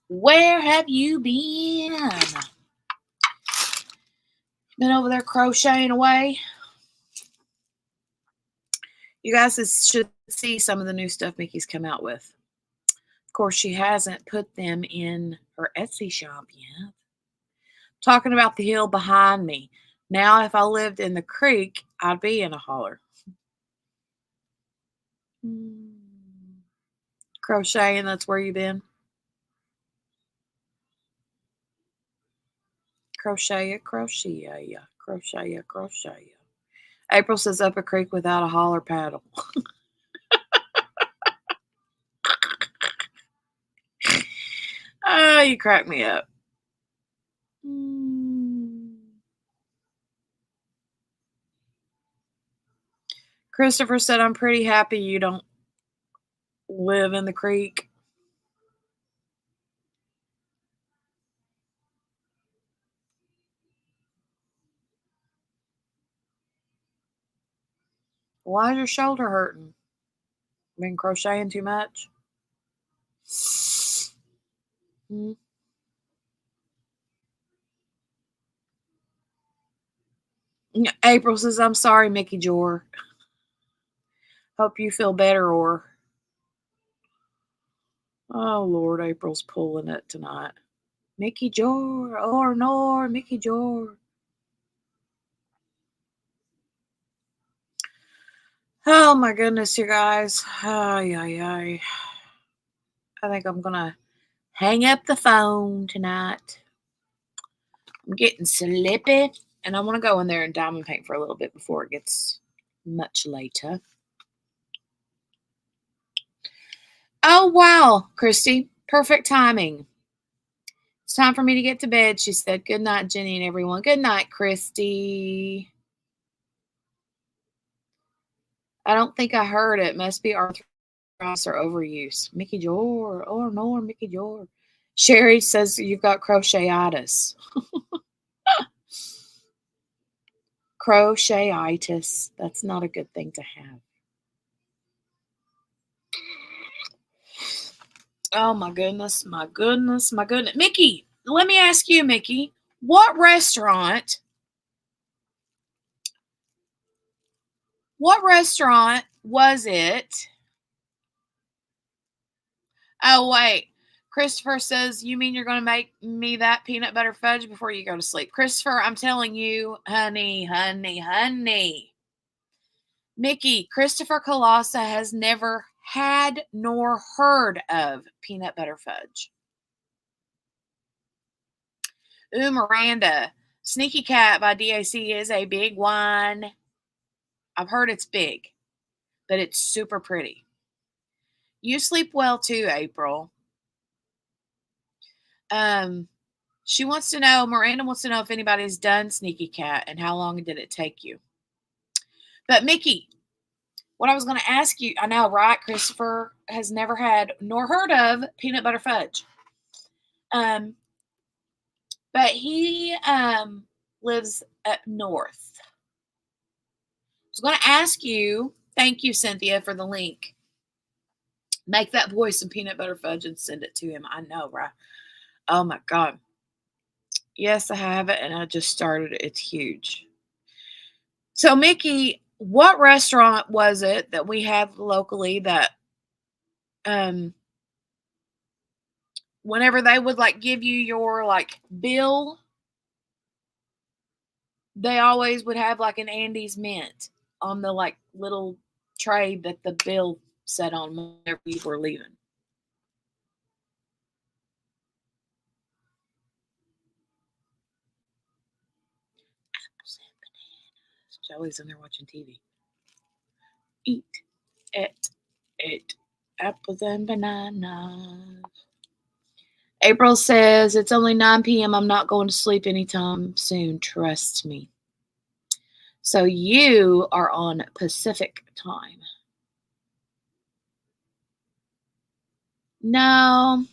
S1: Where have you been? Been over there crocheting away? You guys should see some of the new stuff Mickey's come out with. Of course, she hasn't put them in her Etsy shop yet. Talking about the hill behind me. Now, if I lived in the creek, I'd be in a holler. Crocheting, that's where you've been? Crochet. April says up a creek without a holler paddle. Oh, you crack me up. Christopher said, I'm pretty happy you don't live in the creek. Why is your shoulder hurting? Been crocheting too much? April says, I'm sorry, Mickey Jor. Hope you feel better, or. Oh, Lord, April's pulling it tonight. Mickey Jor, or nor, Mickey Jor. Oh, my goodness, you guys. Ay, ay, ay. I think I'm going to hang up the phone tonight. I'm getting sleepy, and I want to go in there and diamond paint for a little bit before it gets much later. Oh, wow, Christy. Perfect timing. It's time for me to get to bed, she said. Good night, Jenny and everyone. Good night, Christy. I don't think I heard it. Must be arthritis or overuse. Mickey Jor. Oh, no, Mickey Jor. Sherry says you've got crochet-itis. Crochet-itis. That's not a good thing to have. Oh, my goodness, my goodness, my goodness. Mickey, let me ask you, Mickey, what restaurant was it? Oh, wait. Christopher says, you mean you're going to make me that peanut butter fudge before you go to sleep? Christopher, I'm telling you, honey. Mickey, Christopher Colassa has never had nor heard of peanut butter fudge. Ooh, Miranda. Sneaky Cat by DAC is a big one. I've heard it's big, but it's super pretty. You sleep well too, April. She wants to know, Miranda wants to know if anybody's done Sneaky Cat and how long did it take you. But Mickey, what I was going to ask you, I know, right? Christopher has never had nor heard of peanut butter fudge. But he lives up north. I was going to ask you, thank you, Cynthia, for the link. Make that boy some peanut butter fudge and send it to him. I know, right? Oh my God. Yes, I have it, and I just started it. It's huge. So, Mickey, what restaurant was it that we have locally that whenever they would like give you your like bill, they always would have like an Andy's mint on the like little tray that the bill set on whenever you were leaving. Joey's in there watching TV. Eat it. Apples and bananas. April says, it's only 9 p.m. I'm not going to sleep anytime soon. Trust me. So you are on Pacific time. No,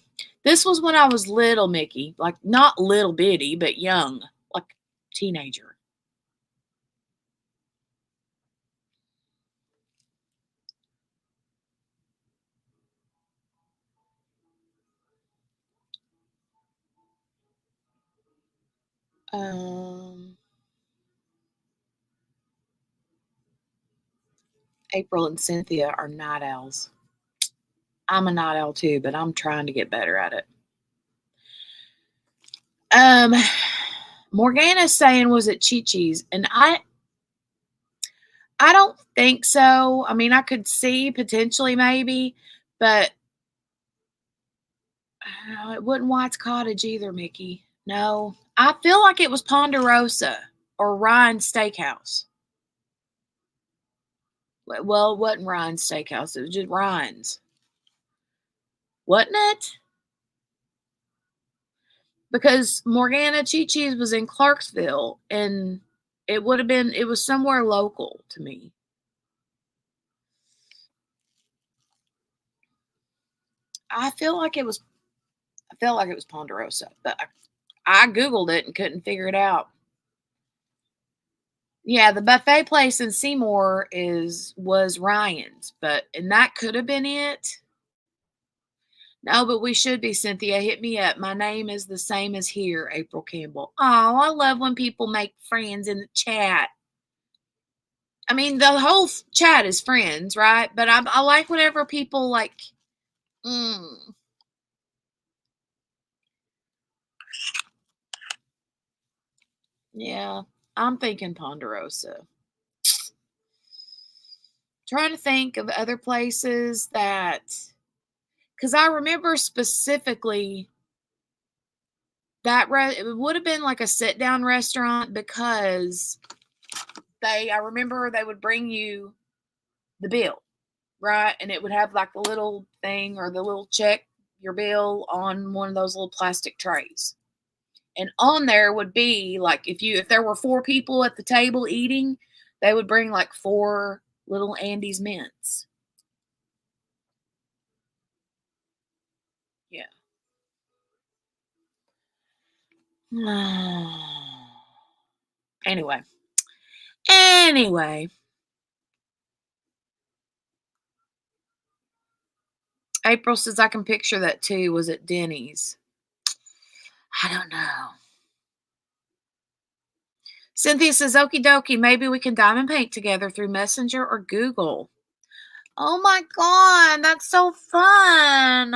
S1: this was when I was little, Mickey. Like, not little bitty, but young. Like, teenager. April and Cynthia are night owls. I'm a night owl too, but I'm trying to get better at it. Morgana's saying, was it Chi-Chi's? And I don't think so. I mean, I could see potentially maybe, but it wasn't White's Cottage either, Mickey. No, I feel like it was Ponderosa or Ryan's Steakhouse. Well, it wasn't Ryan's Steakhouse. It was just Ryan's. Wasn't it? Because Morgana Chi-Chi's was in Clarksville, and it was somewhere local to me. I felt like it was Ponderosa, but I Googled it and couldn't figure it out. Yeah, the buffet place in Seymour was Ryan's, and that could have been it. No, but we should be, Cynthia. Hit me up. My name is the same as here, April Campbell. Oh, I love when people make friends in the chat. I mean, the whole chat is friends, right? But I like whenever people like, yeah, I'm thinking Ponderosa. Trying to think of other places that, Because I remember specifically that it would have been like a sit down restaurant because I remember they would bring you the bill, right? And it would have like the little thing or the little check your bill on one of those little plastic trays. And on there would be like if there were 4 people at the table eating, they would bring like 4 little Andes mints. Yeah. Anyway. Anyway. April says I can picture that too. Was it Denny's? I don't know. Cynthia says, okie dokie, maybe we can diamond paint together through Messenger or Google. Oh my God, that's so fun.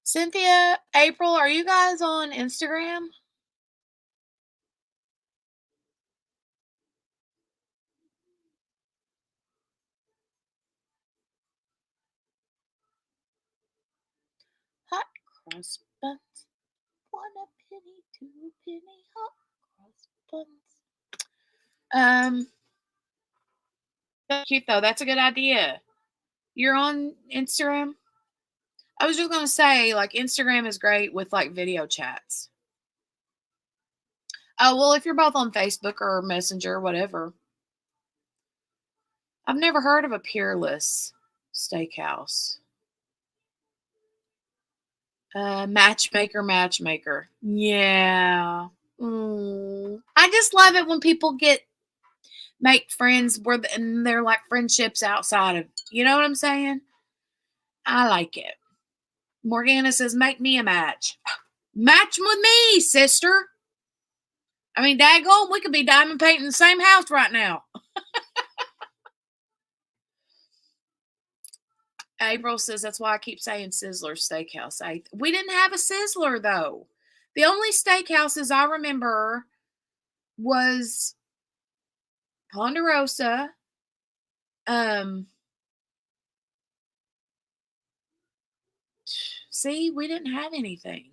S1: Cynthia, April, are you guys on Instagram? Hot cross buns. 1 a penny, 2 a penny, hot cross buns. That's cute though. That's a good idea. You're on Instagram? I was just gonna say, like, Instagram is great with like video chats. Oh, well, if you're both on Facebook or Messenger, whatever. I've never heard of a Peerless Steakhouse. Matchmaker. Yeah. I just love it when people make friends and they're like friendships outside of, you know what I'm saying? I like it. Morgana says, make me a match. Match with me, sister. I mean, daggone, we could be diamond painting the same house right now. April says, that's why I keep saying Sizzler Steakhouse. We didn't have a Sizzler, though. The only steakhouses I remember was Ponderosa. See, we didn't have anything.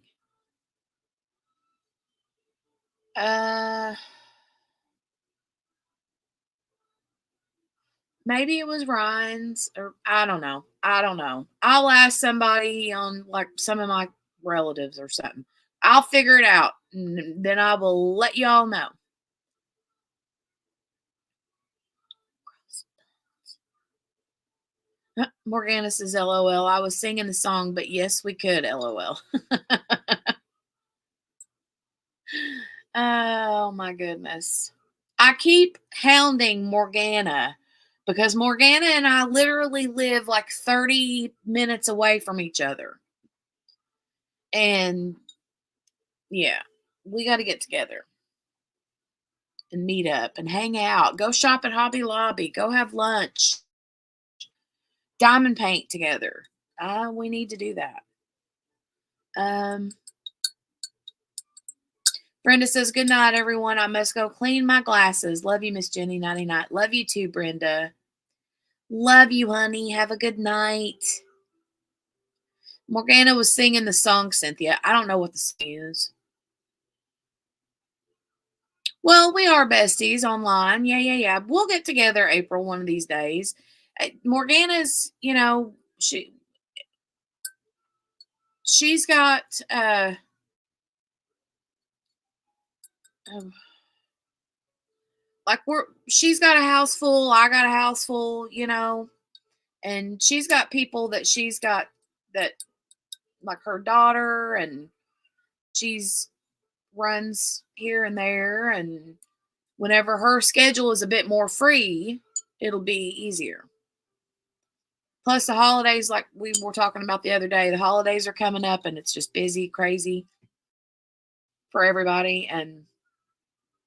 S1: Maybe it was Ryan's, or I don't know. I'll ask somebody on like some of my relatives or something. I'll figure it out, and then I will let y'all know. Morgana says, LOL. I was singing the song, but yes, we could, LOL. Oh my goodness. I keep hounding Morgana because Morgana and I literally live like 30 minutes away from each other. And yeah, we got to get together and meet up and hang out. Go shop at Hobby Lobby. Go have lunch. Diamond paint together. We need to do that. Brenda says, good night, everyone. I must go clean my glasses. Love you, Miss Jenny 99. Love you too, Brenda. Love you, honey. Have a good night. Morgana was singing the song, Cynthia. I don't know what the song is. Well, we are besties online. Yeah. We'll get together, April, one of these days. Morgana's, she's got like she's got a house full, I got a house full, and she's got people that she's got that like her daughter, and she's runs here and there, and whenever her schedule is a bit more free, it'll be easier. Plus the holidays, like we were talking about the other day, the holidays are coming up and it's just busy, crazy for everybody,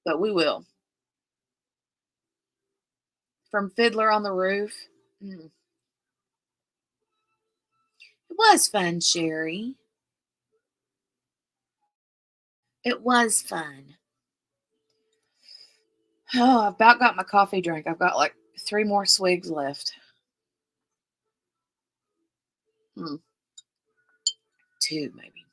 S1: but we will. From Fiddler on the Roof. It was fun, Sherry. It was fun. Oh, I've about got my coffee drink. I've got like 3 more swigs left. 2 maybe.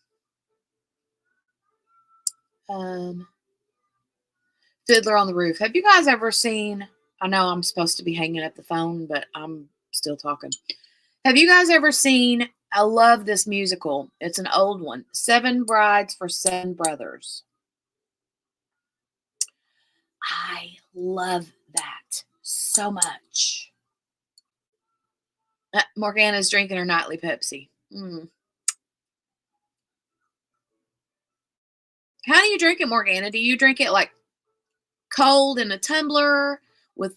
S1: Fiddler on the Roof. Have you guys ever seen? I know I'm supposed to be hanging up the phone, but I'm still talking. Have you guys ever seen? I love this musical. It's an old one. 7 Brides for 7 Brothers. I love that so much. Morgana's drinking her nightly Pepsi. How do you drink it, Morgana? Do you drink it like cold in a tumbler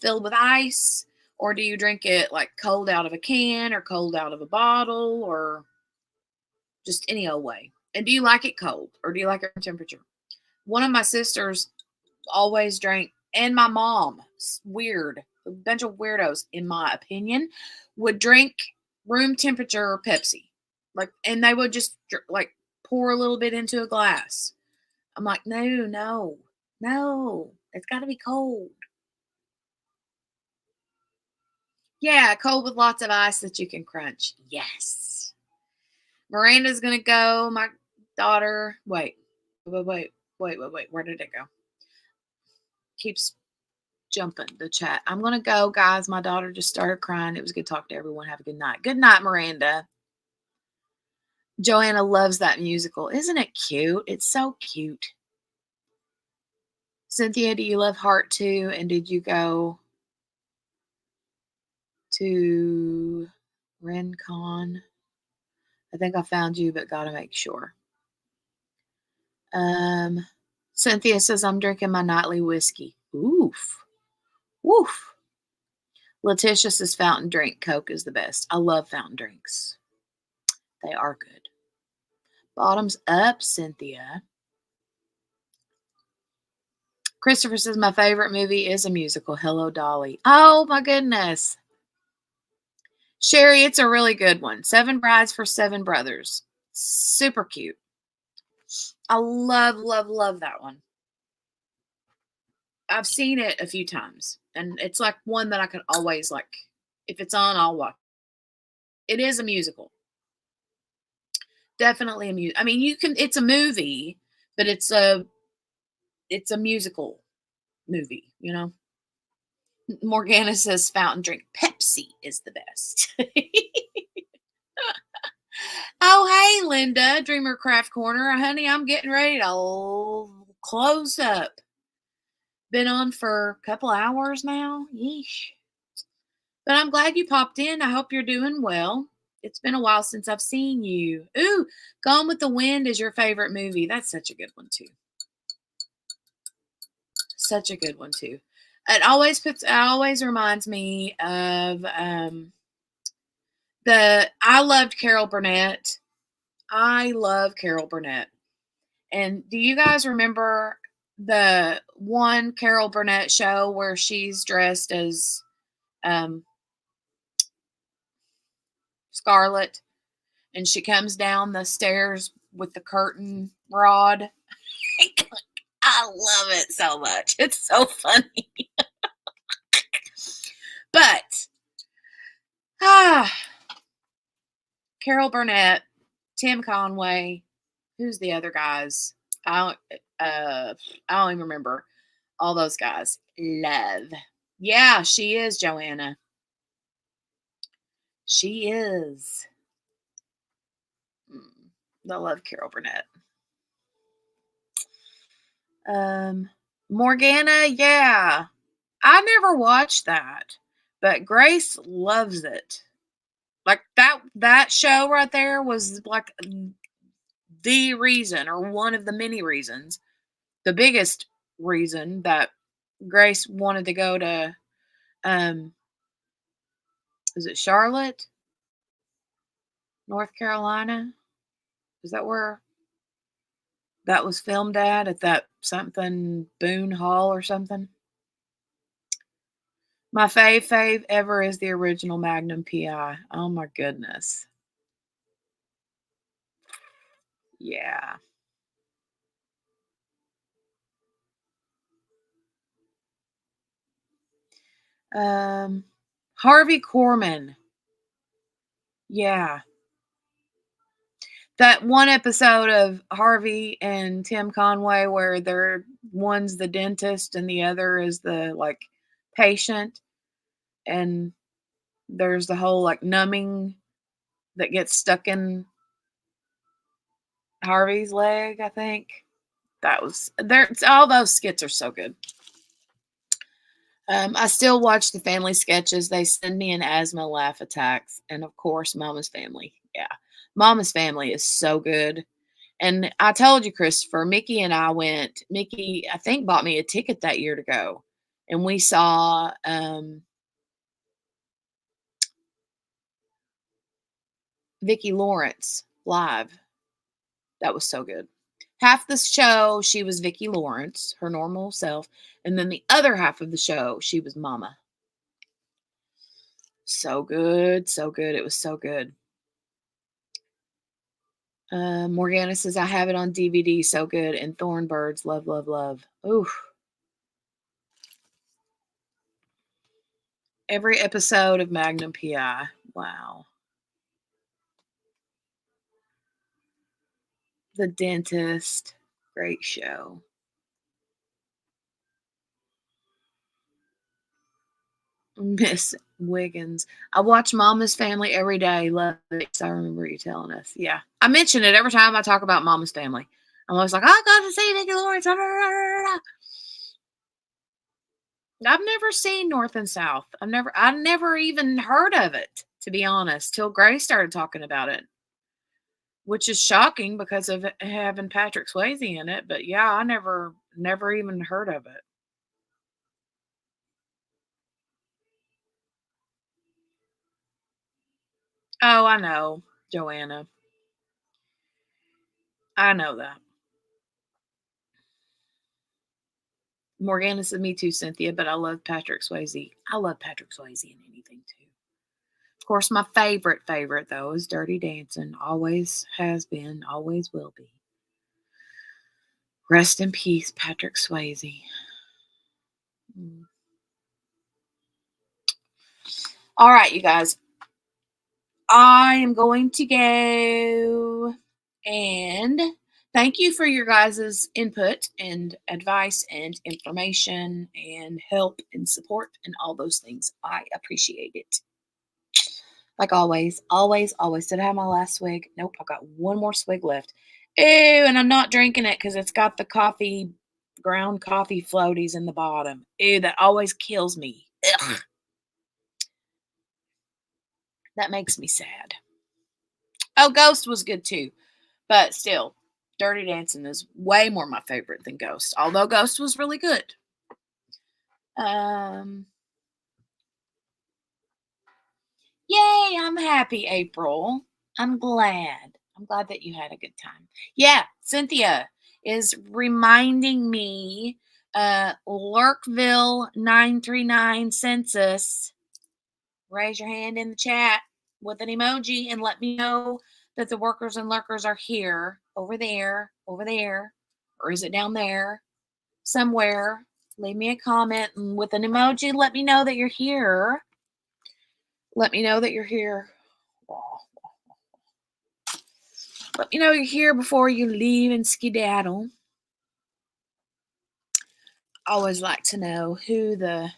S1: filled with ice? Or do you drink it like cold out of a can or cold out of a bottle or just any old way? And do you like it cold or do you like it room temperature? One of my sisters always drank, and my mom, weird, a bunch of weirdos, in my opinion, would drink room temperature Pepsi. Like, and they would just like pour a little bit into a glass. I'm like, no, it's got to be cold. Yeah, cold with lots of ice that you can crunch. Yes. Miranda's going to go. My daughter, wait. Where did it go? Keeps jumping the chat. I'm going to go, guys. My daughter just started crying. It was good to talk to everyone. Have a good night. Good night, Miranda. Joanna loves that musical. Isn't it cute? It's so cute. Cynthia, do you love Heart too? And did you go to Rincon? I think I found you, but gotta make sure. Cynthia says, I'm drinking my nightly whiskey. Oof. Woof. Letitia says, fountain drink Coke is the best. I love fountain drinks. They are good. Bottoms up, Cynthia. Christopher says, my favorite movie is a musical, Hello, Dolly. Oh, my goodness. Sherry, it's a really good one. 7 Brides for 7 Brothers. Super cute. I love that one. I've seen it a few times, and it's like one that I can always, like, if it's on, I'll watch. It is a musical. Definitely a musical. I mean, it's a movie, but it's a musical movie, you know? Morgana says fountain drink Pepsi is the best. Oh, hey, Linda, Dreamer Craft Corner. Honey, I'm getting ready to close up. Been on for a couple hours now. Yeesh. But I'm glad you popped in. I hope you're doing well. It's been a while since I've seen you. Ooh, Gone with the Wind is your favorite movie. That's such a good one, too. Such a good one, too. It always reminds me of I loved Carol Burnett. I love Carol Burnett. And do you guys remember the one Carol Burnett show where she's dressed as Scarlet and she comes down the stairs with the curtain rod? I love it so much. It's so funny. But Carol Burnett, Tim Conway, who's the other guys? I don't even remember all those guys. Love. Yeah, she is, Joanna. She is. I love Carol Burnett. Morgana, yeah. I never watched that, but Grace loves it. Like that show right there was like the reason, or one of the many reasons, the biggest reason that Grace wanted to go to is it Charlotte, North Carolina? Is that where that was filmed at that something Boone Hall or something? My fave ever is the original Magnum PI. Oh my goodness. Yeah. Harvey Korman. Yeah. That one episode of Harvey and Tim Conway where one's the dentist and the other is the like patient, and there's the whole like numbing that gets stuck in Harvey's leg, I think. That was there. All those skits are so good. I still watch the family sketches. They send me an asthma laugh attacks, and of course, Mama's Family. Yeah, Mama's Family is so good. And I told you, Christopher, Mickey and I went. Mickey, I think, bought me a ticket that year to go, and we saw Vicki Lawrence live. That was so good. Half the show, she was Vicki Lawrence, her normal self, and then the other half of the show, she was Mama. So good, so good. It was so good. Morgana says, I have it on DVD. So good. And Thornbirds, love, love, love. Oof. Every episode of Magnum PI. Wow. The Dentist. Great show. Miss Wiggins. I watch Mama's Family every day. Love it. I remember you telling us. Yeah. I mention it every time I talk about Mama's Family. I'm always like, I got to see Vicki Lawrence. I've never seen North and South. I never even heard of it, to be honest, till Grace started talking about it, which is shocking because of having Patrick Swayze in it. But yeah, I never even heard of it. Oh, I know, Joanna. I know that. Morgana said, me too, Cynthia, but I love Patrick Swayze. I love Patrick Swayze in anything too. Of course, my favorite though is Dirty Dancing. Always has been, always will be. Rest in peace, Patrick Swayze. All right, you guys. I am going to go, and thank you for your guys' input and advice and information and help and support and all those things. I appreciate it. Like always, always, always. Did I have my last swig? Nope, I've got one more swig left. Ew, and I'm not drinking it because it's got the ground coffee floaties in the bottom. Ew, that always kills me. Ugh. That makes me sad. Oh, Ghost was good too. But still, Dirty Dancing is way more my favorite than Ghost. Although Ghost was really good. Yay, I'm happy, April. I'm glad. I'm glad that you had a good time. Yeah, Cynthia is reminding me Lurkville 939 census. Raise your hand in the chat with an emoji and let me know that the workers and lurkers are here, over there, or is it down there somewhere? Leave me a comment and with an emoji, let me know that you're here. Let me know that you're here. Let me know you're here before you leave and skedaddle. Always like to know who the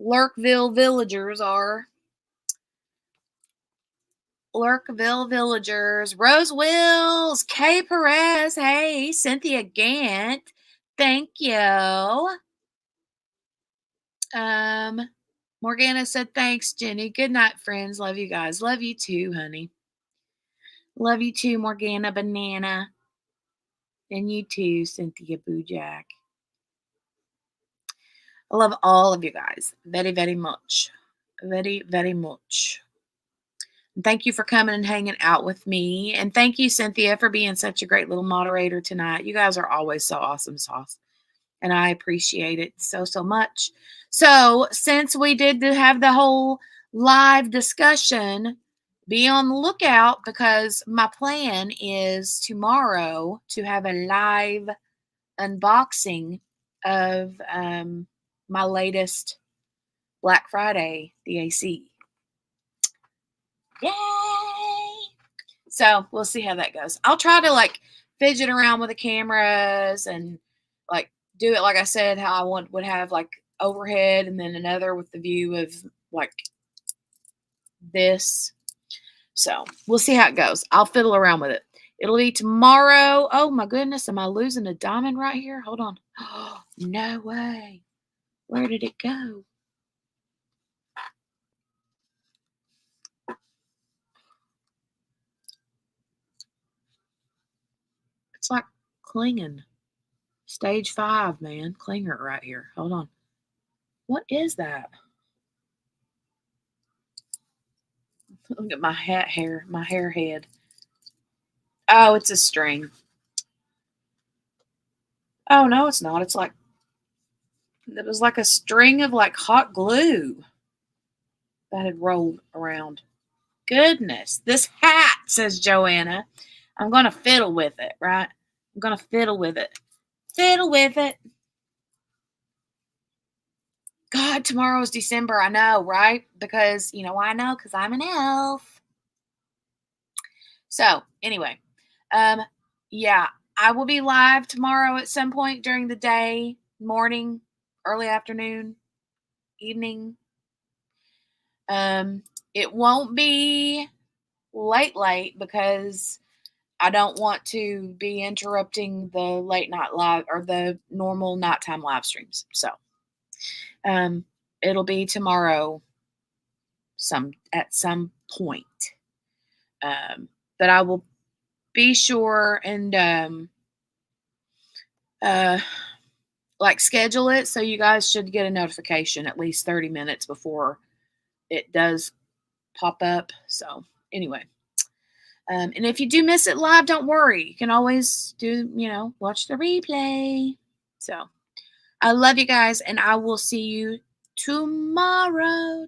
S1: Lurkville villagers are. Lurkville villagers. Rose Wills, Kay Perez, hey, Cynthia Gant, thank you. Morgana said, thanks, Jenny. Good night, friends. Love you guys. Love you too, honey. Love you too, Morgana Banana. And you too, Cynthia Boojack. I love all of you guys very, very much. Very, very much. And thank you for coming and hanging out with me. And thank you, Cynthia, for being such a great little moderator tonight. You guys are always so awesome sauce. And I appreciate it so, so much. So since we did have the whole live discussion, be on the lookout because my plan is tomorrow to have a live unboxing of my latest Black Friday DAC. Yay! So we'll see how that goes. I'll try to like fidget around with the cameras and like do it like I said how I would have like overhead and then another with the view of like this. So we'll see how it goes. I'll fiddle around with it. It'll be tomorrow. Oh my goodness, am I losing a diamond right here? Hold on. Oh, no way. Where did it go? It's like clinging. Stage 5, man. Clinger right here. Hold on. What is that? Look at my hair, my hair head. Oh, it's a string. Oh, no, it's not. It's like, it was like a string of like hot glue that had rolled around. Goodness. This hat, says Joanna. I'm going to fiddle with it, right? I'm going to fiddle with it. Fiddle with it. God, tomorrow is December. I know, right? Because, you know, I know because I'm an elf. So, anyway, yeah, I will be live tomorrow at some point during the day, morning, early afternoon, evening. It won't be late because I don't want to be interrupting the late night live or the normal nighttime live streams. So, it'll be tomorrow at some point. But I will be sure and like schedule it so you guys should get a notification at least 30 minutes before it does pop up. So anyway, and if you do miss it live, don't worry. You can always watch the replay. So I love you guys, and I will see you tomorrow.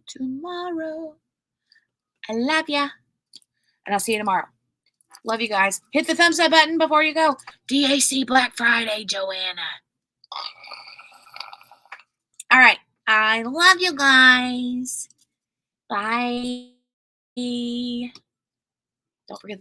S1: I love ya, and I'll see you tomorrow. Love you guys. Hit the thumbs up button before you go. DAC Black Friday, Joanna. All right. I love you guys. Bye. Don't forget